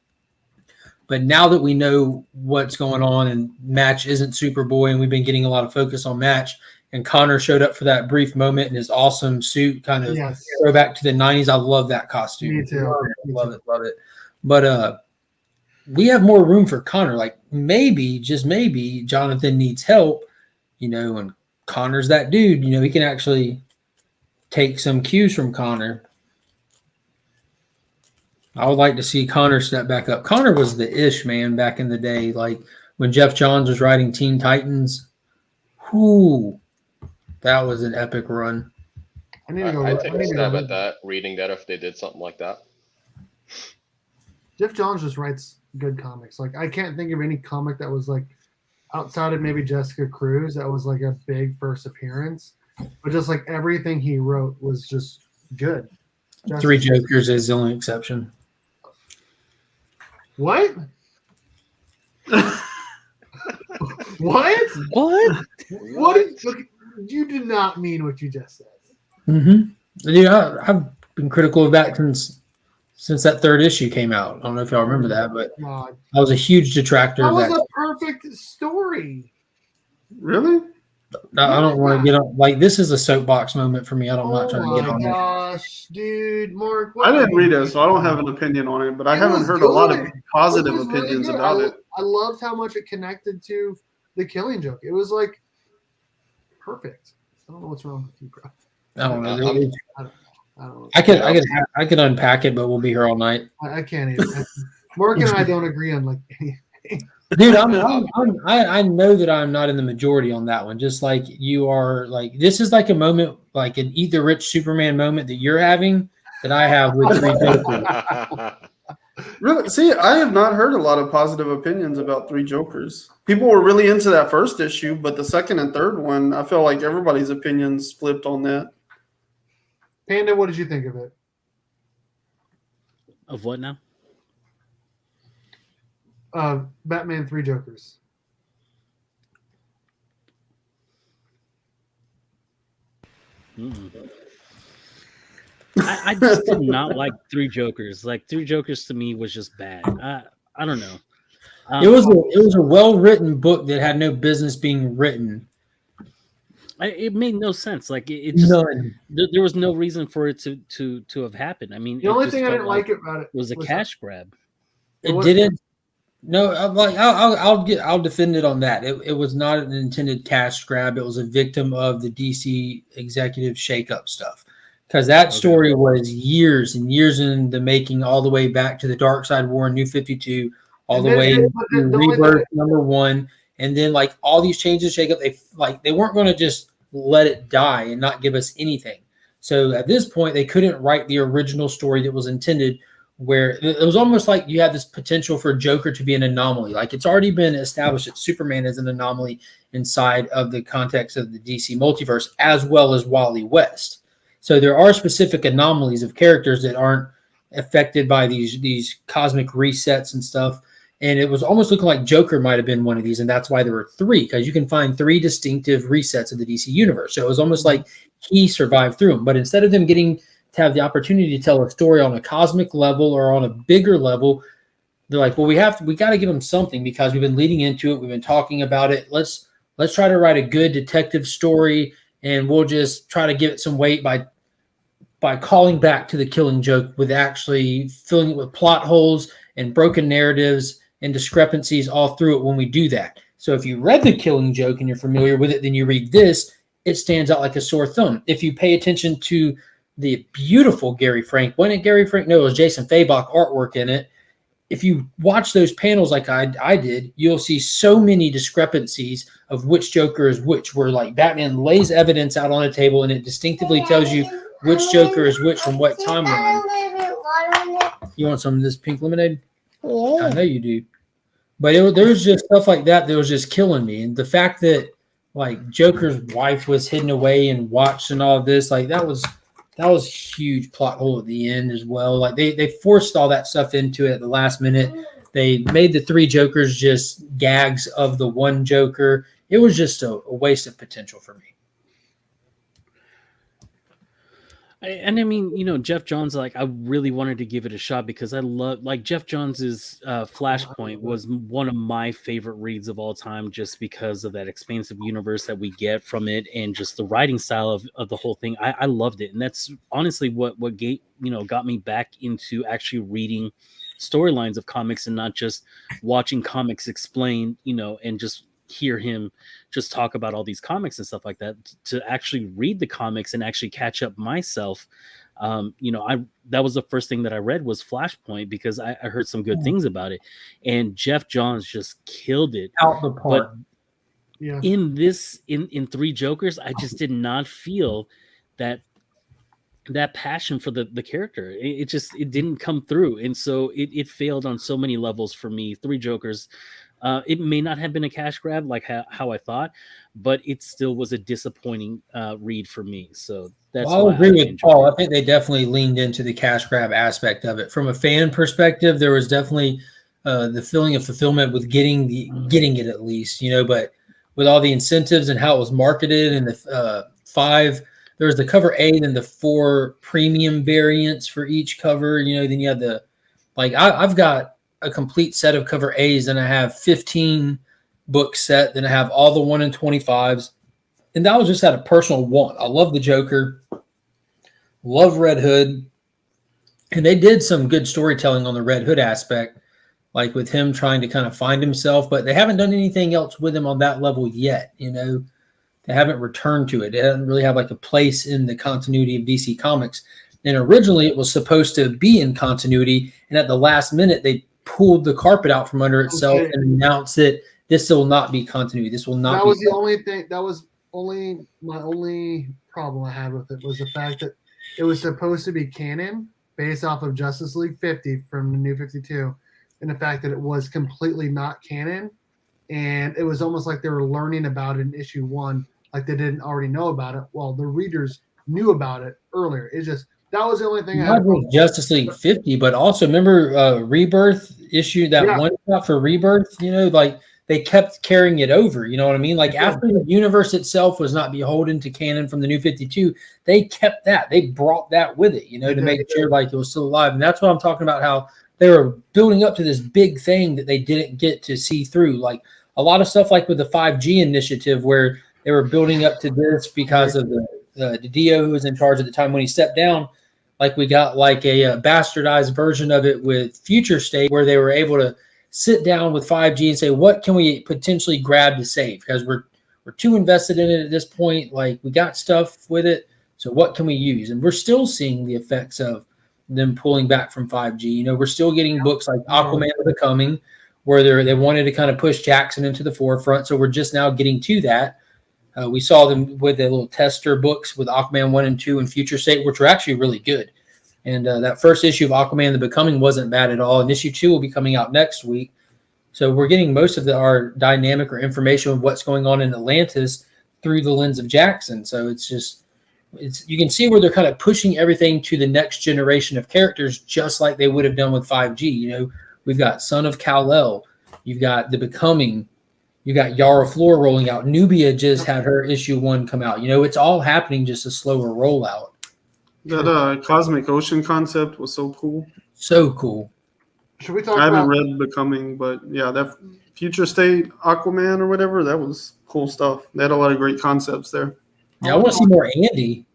But now that we know what's going on and Match isn't Superboy, and we've been getting a lot of focus on Match, and Connor showed up for that brief moment in his awesome suit, kind of throwback to the 90s. I love that costume. Me too. Love it. But we have more room for Connor. Like maybe, just maybe, Jonathan needs help, and Connor's that dude. He can actually take some cues from Connor. I would like to see Connor step back up. Connor was the ish man back in the day, like when Jeff Johns was writing Teen Titans. Whoo, that was an epic run. I'd take a stab at that, reading that if they did something like that. Jeff Johns just writes good comics. Like I can't think of any comic that was like outside of maybe Jessica Cruz that was like a big first appearance, but just like everything he wrote was just good. Three Jokers is the only exception. What? What? Look, you did not mean what you just said. Mm-hmm. I've been critical of that since that 3rd issue came out. I don't know if y'all remember that, but I was a huge detractor of that. That was a perfect story. Really? I don't want to get on. Like, this is a soapbox moment for me. I'm not trying to get on that. Oh my gosh, dude, Mark. I didn't read it, so I don't have an opinion on it, but I haven't heard a lot of positive opinions about it. I loved how much it connected to the Killing Joke. It was like perfect. I don't know what's wrong with you, bro. I don't know. I don't know. I could unpack it, but we'll be here all night. I can't even. Mark and I don't agree on like anything. Dude, I know that I'm not in the majority on that one. Just like you are, like this is like a moment, like an Eat the Rich Superman moment that you're having that I have with Three Jokers. Really? See, I have not heard a lot of positive opinions about Three Jokers. People were really into that first issue, but the second and third one, I feel like everybody's opinions flipped on that. Panda, what did you think of it? Of what now? Batman Three Jokers. I just did not like Three Jokers. Like Three Jokers to me was just bad. I don't know. It was a well-written book that had no business being written. It made no sense. Like it just there was no reason for it to have happened. I mean, the only thing I didn't like about it was a cash grab. It didn't. No, I'll defend it on that. It was not an intended cash grab. It was a victim of the DC executive shakeup stuff. Because that story was years and years in the making, all the way back to the Dark Side War in New 52, all the way to Rebirth #1, and then like all these changes shake up. They weren't going to just let it die and not give us anything. So at this point, they couldn't write the original story that was intended, where it was almost like you had this potential for Joker to be an anomaly. Like it's already been established that Superman is an anomaly inside of the context of the DC multiverse, as well as Wally West. So there are specific anomalies of characters that aren't affected by these cosmic resets and stuff. And it was almost looking like Joker might have been one of these, and that's why there were 3, because you can find 3 distinctive resets of the DC universe. So it was almost like he survived through them. But instead of them getting to have the opportunity to tell a story on a cosmic level or on a bigger level, they're like, well, we got to give them something because we've been leading into it. We've been talking about it. Let's try to write a good detective story, and we'll just try to give it some weight by calling back to the Killing Joke with actually filling it with plot holes and broken narratives and discrepancies all through it when we do that. So if you read The Killing Joke and you're familiar with it, then you read this, it stands out like a sore thumb. If you pay attention to the beautiful Gary Frank, when it Gary Frank? No, it was Jason Fabok artwork in it. If you watch those panels like I did, you'll see so many discrepancies of which Joker is which, where like Batman lays evidence out on a table and it distinctively tells you which Joker is which from what timeline. You want some of this pink lemonade? Yeah. I know you do. But there was just stuff like that was just killing me. And the fact that like Joker's wife was hidden away and watched and all of this, like that was a huge plot hole at the end as well. Like they forced all that stuff into it at the last minute. They made the 3 Jokers just gags of the one Joker. It was just a waste of potential for me. And I mean, you know, Jeff Johns, like, I really wanted to give it a shot because I love, like, Jeff Johns's Flashpoint was one of my favorite reads of all time, just because of that expansive universe that we get from it and just the writing style of the whole thing. I loved it, and that's honestly what got me back into actually reading storylines of comics and not just watching comics explained, and just hear him just talk about all these comics and stuff like that. To actually read the comics and actually catch up myself, that was the first thing that I read was Flashpoint, because I heard some good things about it, and Jeff Johns just killed it out the park. But in 3 Jokers, I just did not feel that passion for the character. It didn't come through, and so it failed on so many levels for me. 3 Jokers, it may not have been a cash grab like how I thought, but it still was a disappointing read for me. So that's I'll agree with Paul. I think they definitely leaned into the cash grab aspect of it. From a fan perspective, there was definitely the feeling of fulfillment with getting it at least, but with all the incentives and how it was marketed and the 5, there was the cover A, then the 4 premium variants for each cover, then you had I've got a complete set of cover A's, and I have 15 book set, then I have all the 1 in 25s. And that was just out of personal want. I love the Joker, love Red Hood. And they did some good storytelling on the Red Hood aspect, like with him trying to kind of find himself, but they haven't done anything else with him on that level yet. They haven't returned to it. It doesn't really have like a place in the continuity of DC Comics. And originally it was supposed to be in continuity, and at the last minute they pulled the carpet out from under itself and announced that this will not be continuity. This will not. That was the only thing. That was my only problem I had with it, was the fact that it was supposed to be canon based off of Justice League 50 from the New 52, and the fact that it was completely not canon, and it was almost like they were learning about it in issue 1, like they didn't already know about it. Well, the readers knew about it earlier. It's just that was the only thing. Not with Justice League 50, but also remember Rebirth issue, that one shot for Rebirth. They kept carrying it over. You know what I mean? Like after the universe itself was not beholden to canon from the New 52, they kept that. They brought that with it. To make sure like it was still alive. And that's what I'm talking about. How they were building up to this big thing that they didn't get to see through. Like a lot of stuff, like with the 5G initiative, where they were building up to this because of the Dio who was in charge at the time. When he stepped down, like we got like a bastardized version of it with Future State, where they were able to sit down with 5G and say, what can we potentially grab to save? Because we're too invested in it at this point. Like we got stuff with it. So what can we use? And we're still seeing the effects of them pulling back from 5G. We're still getting books like Aquaman of the Coming, where they wanted to kind of push Jackson into the forefront. So we're just now getting to that. We saw them with the little tester books with Aquaman 1 and 2 and Future State, which were actually really good. And that first issue of Aquaman the Becoming wasn't bad at all. And issue 2 will be coming out next week. So we're getting most of our dynamic or information of what's going on in Atlantis through the lens of Jackson. So you can see where they're kind of pushing everything to the next generation of characters, just like they would have done with 5G. You know, we've got Son of Kal-El, you've got The Becoming, you got Yara Flor rolling out. Nubia just had her issue 1 come out. You know, it's all happening, just a slower rollout. That Cosmic Ocean concept was so cool. So cool. Should we talk I haven't about read Becoming, but yeah, that Future State Aquaman or whatever, that was cool stuff. They had a lot of great concepts there. Yeah, I want to see more Andy.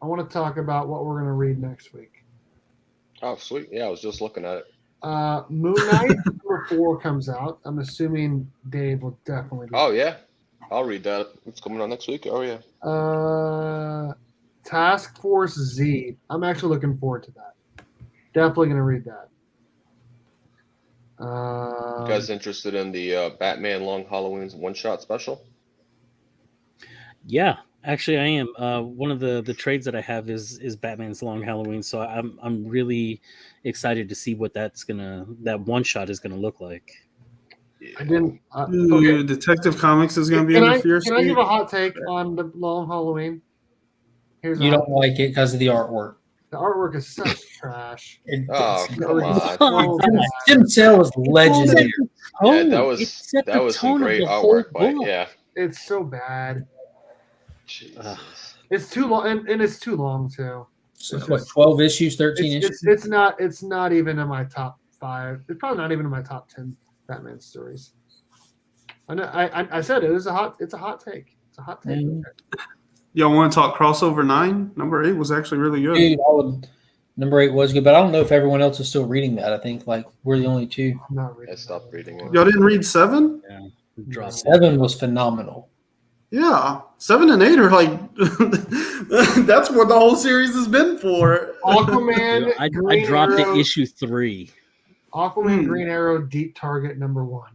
I want to talk about what we're going to read next week. Oh, sweet. Yeah, I was just looking at it. Moon Knight number 4 comes out. I'm assuming Dave will definitely. Oh, yeah. I'll read that. It's coming out next week. Oh, yeah. Task Force Z. I'm actually looking forward to that. Definitely going to read that. You guys interested in the Batman Long Halloween's one-shot special? Yeah, actually, I am. One of the trades that I have is Batman's Long Halloween, so I'm really excited to see what that one shot is gonna look like. I didn't. Ooh, Detective Comics is going to be under Fear Can I State. give a hot take on the Long Halloween? Here's You don't like it because of the artwork. the artwork is such trash. Oh, come on. Tim Sale was legendary. Yeah, that was some great artwork, but yeah. It's so bad. Jesus. It's too long, and it's too long too. So what, 12 issues, 13 issues? It's not even in my top 5. It's probably not even in my top 10 Batman stories. I know. I said it was a hot. It's a hot take. It's a hot take. Mhm. Y'all want to talk Crossover 9? Number 8 was actually really good. Dude, number 8 was good, but I don't know if everyone else is still reading that. I think like we're the only two. I'm not reading. I stopped reading it. Y'all didn't read 7? Yeah, drop it. 7 was phenomenal. Yeah, 7 and 8 are like that's what the whole series has been for. Aquaman. I Green dropped Arrow, at issue 3. Aquaman, Green Arrow, Deep Target number 1.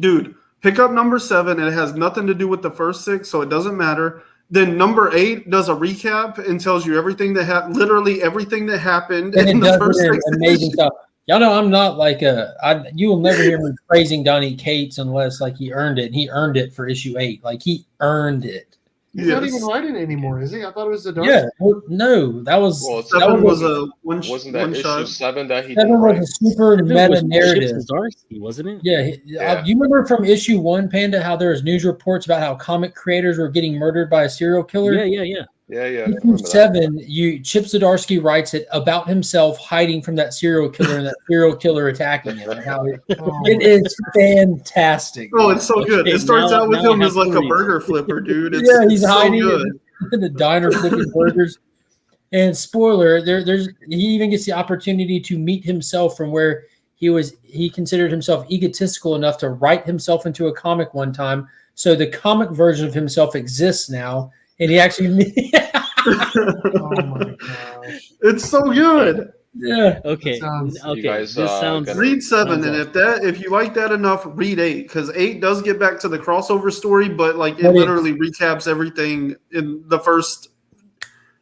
Dude, pick up number 7, and it has nothing to do with the first 6, so it doesn't matter. Then number 8 does a recap and tells you everything that literally everything that happened And in it the does first it 6 amazing issues. stuff. Y'all know I'm not like you will never hear me praising Donny Cates unless like he earned it. And he earned it for issue 8. Like he earned it. He's not even writing anymore, is he? I thought it was the dark. Yeah. Well, no, that was Well, 7 was a a one Wasn't that one issue shot. 7 that he 7 didn't was write? a super meta narrative. Zdarsky, wasn't it? Yeah, Yeah. you remember from issue 1, Panda, how there was news reports about how comic creators were getting murdered by a serial killer? Yeah. Yeah, I Issue remember that. 7, Chip Zdarsky writes it about himself hiding from that serial killer and that serial killer attacking him. And how it is fantastic. Oh, it's so good. Okay, It starts now- out with now I him have as like to a read it. burger flipper, dude. It's, Yeah, he's it's hiding so good. in the diner flipping burgers. And spoiler, he even gets the opportunity to meet himself from where he considered himself egotistical enough to write himself into a comic one time. So the comic version of himself exists now, and he actually Oh my gosh. It's so good. yeah. Okay. Sounds- Okay. You guys, this sounds. gotta- Read 7, Sounds and awesome. if you like that enough, read 8, because 8 does get back to the crossover story, but like it But literally recaps everything in the first.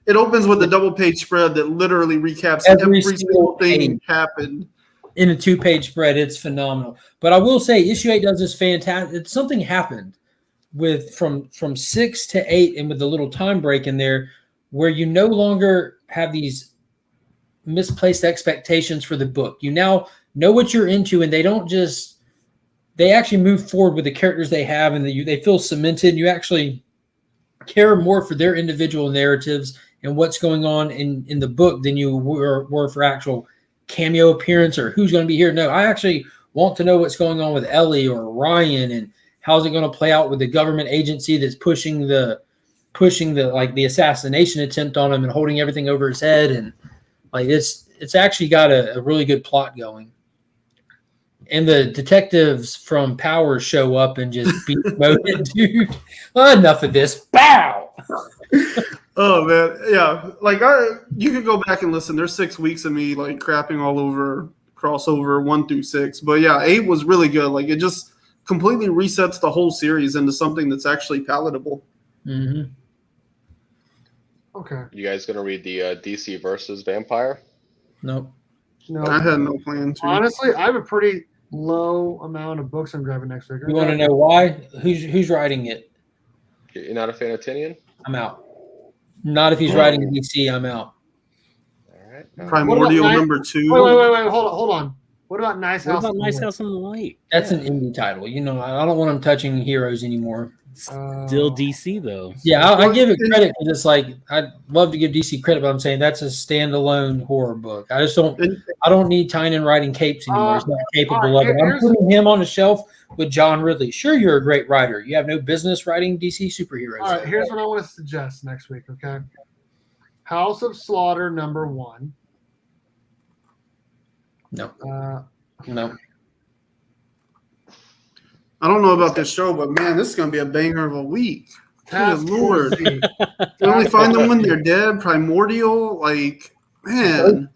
It opens with a double page spread that literally recaps Every every single single thing page. happened. In a 2-page spread, it's phenomenal. But I will say, issue 8 does this fantastic. Something happened with from 6 to 8, and with the little time break in there, where you no longer have these misplaced expectations for the book. You now know what you're into, and they actually move forward with the characters they have, and they feel cemented. You actually care more for their individual narratives and what's going on in the book than you were for actual cameo appearance or who's going to be here. No, I actually want to know what's going on with Ellie or Ryan, and how's it going to play out with the government agency that's pushing the like the assassination attempt on him and holding everything over his head. And like it's actually got a really good plot going. And the detectives from Powers show up and just beat Moden, dude. Enough of this. Bow. Oh man, yeah. Like you could go back and listen. There's 6 weeks of me like crapping all over crossover 1 through 6. But yeah, 8 was really good. Like it just completely resets the whole series into something that's actually palatable. Mm-hmm. Okay. You guys gonna read the DC versus Vampire? Nope. No. I had no plan to. Honestly, I have a pretty low amount of books I'm grabbing next week. You want to know why? Who's writing it? You're not a fan of Tinian? I'm out. Not if he's writing DC. I'm out. All right. Primordial What about number 2. Wait. Hold on. What about Nice What House? about Nice House on the Light? That's Yeah. an indie title. You know, I don't want him touching heroes anymore. Still DC though. Yeah, I give it credit because it's like I'd love to give DC credit, but I'm saying that's a standalone horror book. I just don't. I don't need Tynan writing capes anymore. He's not capable of it. I'm putting him on a shelf with John Ridley. Sure, you're a great writer. You have no business writing DC superheroes. All right, here's what I want to suggest next week. Okay, House of Slaughter number 1. No. No. I don't know about this show, but man, this is gonna be a banger of a week. Good Lord. You only find them when they're dead. Primordial, like, man.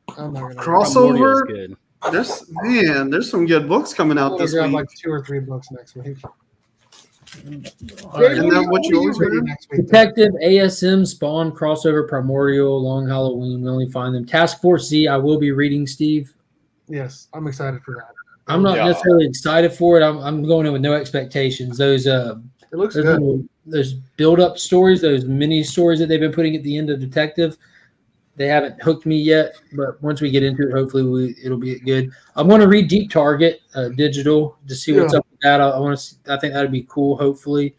Crossover. Good. There's some good books coming out this week. Like 2 or 3 books next week. Isn't that what you always read next week? Detective, ASM, Spawn, Crossover, Primordial, Long Halloween. We only find them. Task Force Z. I will be reading, Steve. Yes, I'm excited for that. I'm not necessarily excited for it. I'm going in with no expectations. Those it looks good. Those build-up stories, those mini stories that they've been putting at the end of Detective, they haven't hooked me yet. But once we get into it, hopefully it'll be good. I'm going to read Deep Target digital to see what's up with that. I think that'd be cool. Hopefully,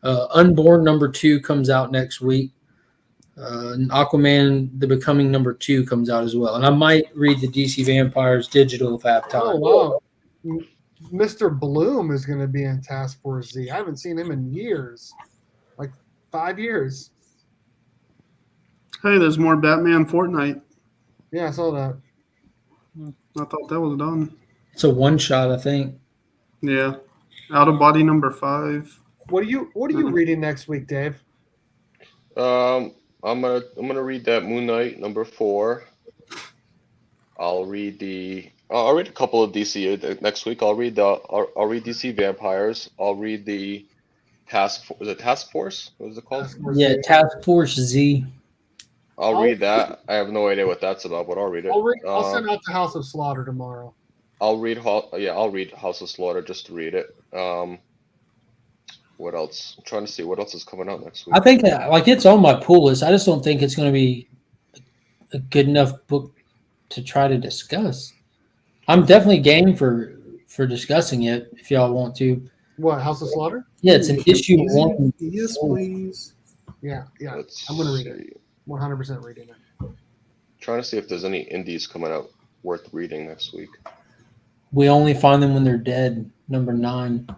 Unborn number 2 comes out next week. Aquaman: The Becoming number 2 comes out as well, and I might read the DC Vampires digital if I have time. Oh wow. Mr. Bloom is going to be in Task Force Z. I haven't seen him in years, like 5 years. Hey, there's more Batman Fortnite. Yeah, I saw that. I thought that was done. It's a one shot, I think. Yeah, Out of Body number 5. What are you reading next week, Dave? I'm gonna read that Moon Knight number 4. I'll read a couple of DC next week. I'll read DC Vampires. I'll read the Task Force? What is it called? Yeah, Task Force Z. I'll read that. I have no idea what that's about, but I'll read it. I'll send out the House of Slaughter tomorrow. I'll read House of Slaughter just to read it. What else? I'm trying to see what else is coming out next week. I think it's on my pull list. I just don't think it's going to be a good enough book to try to discuss. I'm definitely game for discussing it if y'all want to. What, House of Slaughter? Yeah, it's an issue 1. Yes, please. Yeah. I'm going to read it. 100% reading it. Trying to see if there's any indies coming out worth reading next week. We only find them when they're dead. Number 9.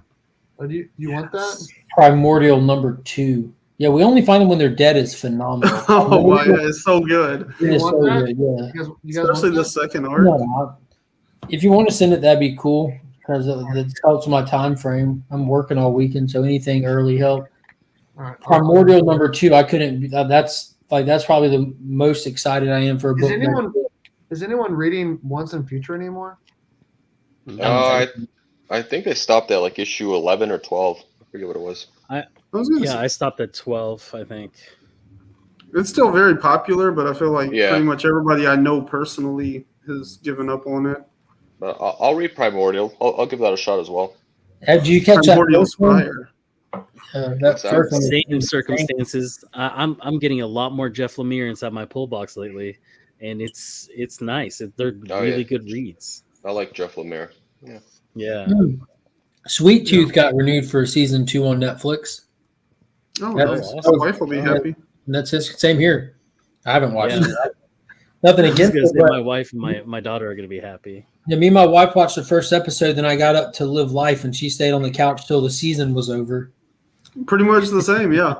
Oh, do you want that? Primordial number 2. Yeah, we only find them when they're dead is phenomenal. Oh my God, it's so good. It is so good, yeah. You guys Especially the second arc. No, if you want to send it, that'd be cool because it helps my time frame. I'm working all weekend, so anything early help. All right. Primordial number 2, I couldn't. That's probably the most excited I am for a book. Is anyone reading Once and Future anymore? I think they stopped at like issue 11 or 12. I forget what it was. I stopped at 12, I think. It's still very popular, but I feel like pretty much everybody I know personally has given up on it. But I'll read Primordial. I'll give that a shot as well. Did you catch Primordial that? Spire. That first one. Same circumstances. I'm getting a lot more Jeff Lemire inside my pull box lately, and it's nice. They're really good reads. I like Jeff Lemire. Yeah. Sweet Tooth got renewed for season 2 on Netflix. Oh, nice. My wife will be happy. That's his same here. I haven't watched it. Nothing against it. My wife and my daughter are going to be happy. Yeah, me and my wife watched the first episode, then I got up to live life, and she stayed on the couch till the season was over. Pretty much the same, yeah.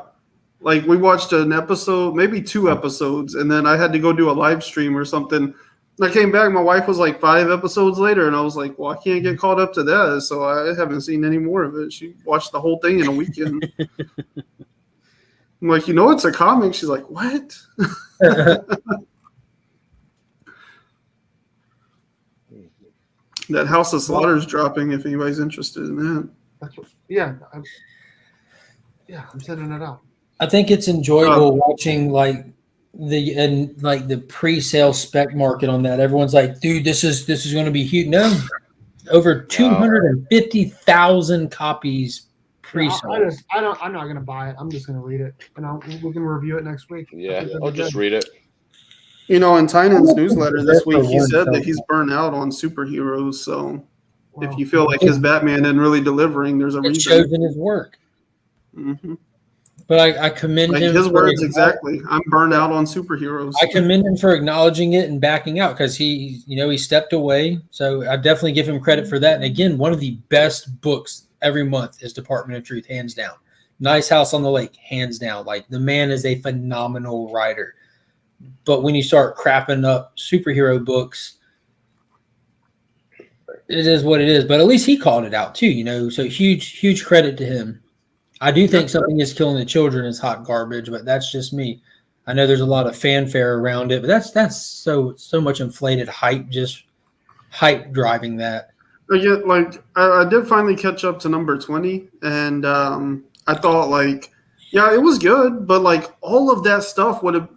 Like we watched an episode, maybe 2 episodes, and then I had to go do a live stream or something. I came back, my wife was like 5 episodes later, and I was like, well, I can't get caught up to that, so I haven't seen any more of it. She watched the whole thing in a weekend. I'm like, it's a comic. She's like, what? That House of Slaughter is dropping. If anybody's interested in that. That's what, I'm sending it out. I think it's enjoyable watching like the pre-sale spec market on that. Everyone's like, dude, this is going to be huge. No, over 250,000 copies pre-sold. I'm not gonna buy it. I'm just gonna read it, and we can review it next week. Yeah, I'll just read it. You know, in Tynan's newsletter this week, he said that he's burnt out on superheroes. So if you feel like his Batman isn't really delivering, there's a reason. It shows in his work. Mm-hmm. But I commend him. His words exactly. I'm burned out on superheroes. I commend him for acknowledging it and backing out because he stepped away. So I definitely give him credit for that. And again, one of the best books every month is Department of Truth, hands down. Nice House on the Lake, hands down. Like, the man is a phenomenal writer. But when you start crapping up superhero books, it is what it is. But at least he called it out too, So huge credit to him. I do think Something Is Killing the Children is hot garbage, but that's just me. I know there's a lot of fanfare around it, but that's so much inflated hype, just hype driving that. Yeah, like I did finally catch up to number 20, and I thought it was good, but like all of that stuff would have.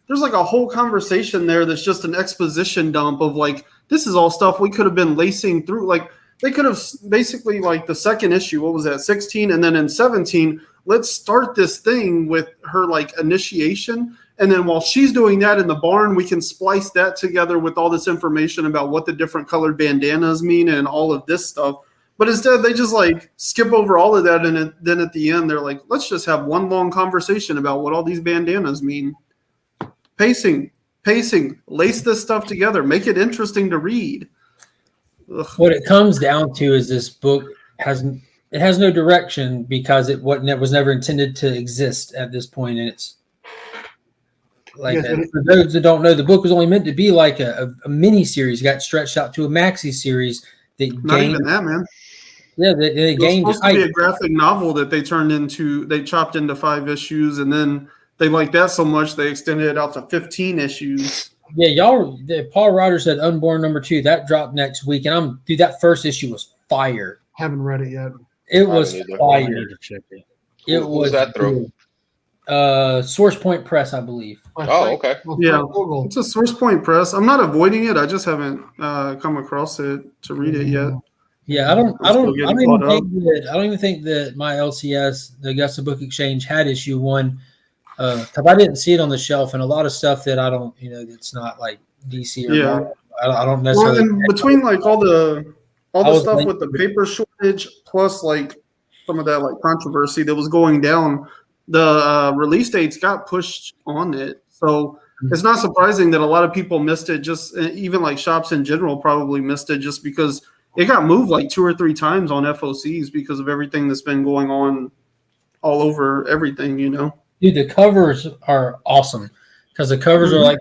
There's like a whole conversation there that's just an exposition dump of like, this is all stuff we could have been lacing through. Like, they could have basically, like, the second issue, what was that, 16? And then in 17, let's start this thing with her, like, initiation. And then while she's doing that in the barn, we can splice that together with all this information about what the different colored bandanas mean and all of this stuff. But instead, they just, like, skip over all of that. And then at the end, they're like, let's just have one long conversation about what all these bandanas mean. Pacing, lace this stuff together, make it interesting to read. Ugh. What it comes down to is this book has no direction because it was never intended to exist at this point, and it's like for those that don't know, the book was only meant to be like a mini series. It got stretched out to a maxi series that not even that, man. Yeah, it was supposed to be a graphic novel that they chopped into 5 issues, and then they liked that so much they extended it out to 15 issues. Yeah, Paul Ryder said Unborn #2. That dropped next week, and that first issue was fire. Haven't read it yet. It was fire. It was that through? Source Point Press, I believe. Oh, okay. Yeah, it's a Source Point Press. I'm not avoiding it. I just haven't come across it to read it yet. Yeah, I don't even think that my LCS, the Augusta Book Exchange, had issue 1. Because I didn't see it on the shelf, and a lot of stuff that I don't, it's not like DC or Marvel, I don't necessarily. Well, and between like all the stuff with the paper shortage, plus like some of that like controversy that was going down, the release dates got pushed on it. So it's not surprising that a lot of people missed it. Just even like shops in general probably missed it just because it got moved like 2 or 3 times on FOCs because of everything that's been going on all over everything, Dude, the covers are awesome because the covers are like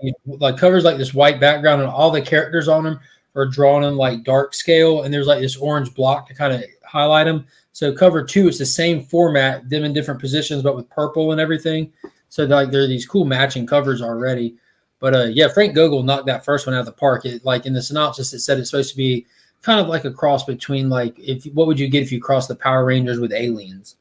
covers like this white background, and all the characters on them are drawn in like dark scale, and there's like this orange block to kind of highlight them. So cover 2, it's the same format, them in different positions, but with purple and everything. So like there are these cool matching covers already. But yeah, Frank Gogol knocked that first one out of the park. It, like in the synopsis, it said it's supposed to be kind of like a cross between like what would you get if you cross the Power Rangers with aliens?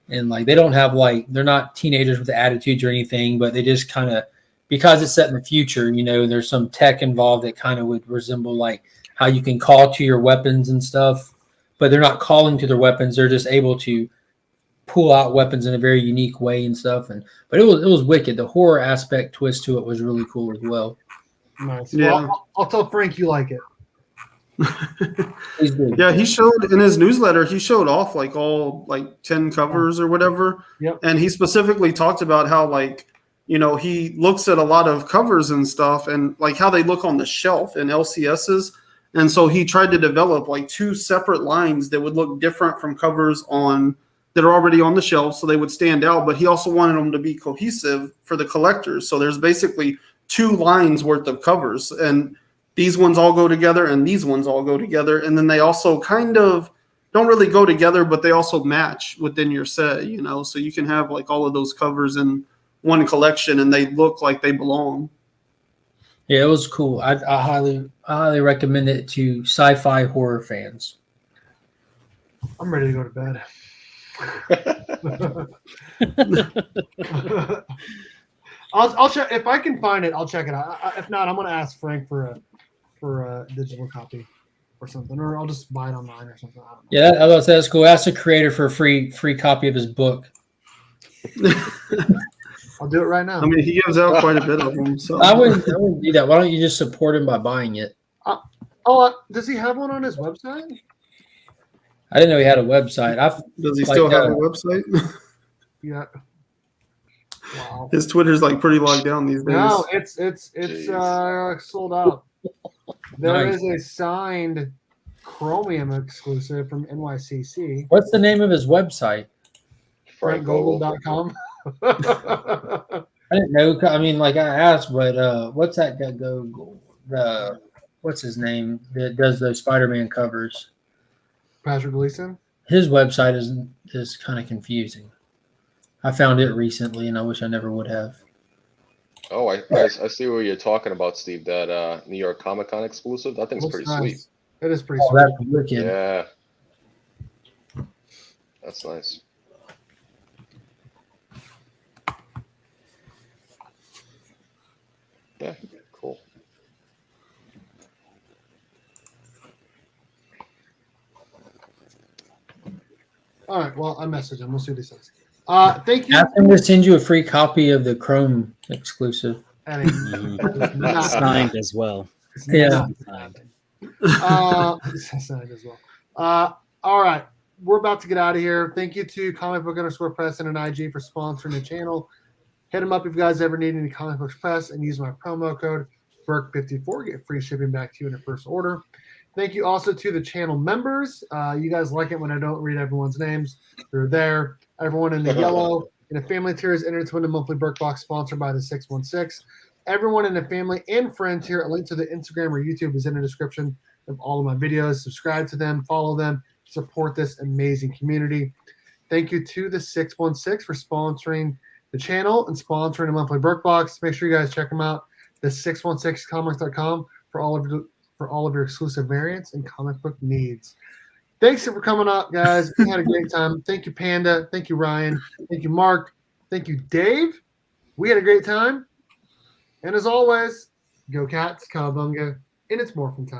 And like they don't have they're not teenagers with attitudes or anything, but they just kind of, because it's set in the future, there's some tech involved that kind of would resemble like how you can call to your weapons and stuff, but they're not calling to their weapons. They're just able to pull out weapons in a very unique way and stuff. But it was wicked. The horror aspect twist to it was really cool as well. Nice. Yeah. Well, I'll tell Frank you like it. Yeah, he showed in his newsletter, he showed off like all like 10 covers or whatever. Yep. And he specifically talked about how he looks at a lot of covers and stuff and like how they look on the shelf in LCSs. And so he tried to develop like 2 separate lines that would look different from covers that are already on the shelf, so they would stand out. But he also wanted them to be cohesive for the collectors. So there's basically 2 lines worth of covers, and these ones all go together and these ones all go together. And then they also kind of don't really go together, but they also match within your set, so you can have like all of those covers in one collection and they look like they belong. Yeah, it was cool. I highly recommend it to sci-fi horror fans. I'm ready to go to bed. I'll check if I can find it. I'll check it out. If not, I'm gonna ask Frank for a digital copy or something, or I'll just buy it online or something. I don't know. Yeah, I was gonna say that's cool. Ask the creator for a free copy of his book. I'll do it right now. I mean, he gives out quite a bit of them. So I wouldn't do that. Why don't you just support him by buying it? Does he have one on his website? I didn't know he had a website. Does he still have a website? Yeah. Wow. His Twitter's like pretty locked down these days. No, it's sold out. There Nice. is a signed Chromium exclusive from NYCC. What's the name of his website? FrankGogol.com. I didn't know. I mean, like I asked, but what's that guy what's his name that does those Spider-Man covers? Patrick Gleason. His website is kind of confusing. I found it recently, and I wish I never would have. Oh, I see what you're talking about, Steve. That New York Comic Con exclusive. That thing's Looks pretty nice. sweet. It is pretty Oh, sweet. that's wicked. Yeah, that's nice. Yeah, cool. All right. Well, I messaged him. We'll see what he says. Thank you. Ask him to send you a free copy of the Chrome exclusive. Not Signed as well. Yeah. Signed. Signed as well. All right. We're about to get out of here. Thank you to Comic Book _ Preston and IG for sponsoring the channel. Hit them up if you guys ever need any comic books press and use my promo code BURK54. Get free shipping back to you in your first order. Thank you also to the channel members. You guys like it when I don't read everyone's names. They're there. Everyone in the yellow in a family tier is entered to win a monthly Burke Box sponsored by the 616. Everyone in the family and friend tier, a link to the Instagram or YouTube is in the description of all of my videos. Subscribe to them, follow them, support this amazing community. Thank you to the 616 for sponsoring the channel and sponsoring a monthly Burke Box. Make sure you guys check them out. The 616comics.com for all of your exclusive variants and comic book needs. Thanks for coming up, guys. We had a great time. Thank you, Panda. Thank you, Ryan. Thank you, Mark. Thank you, Dave. We had a great time. And as always, go Cats, Cowabunga, and it's Morphin time.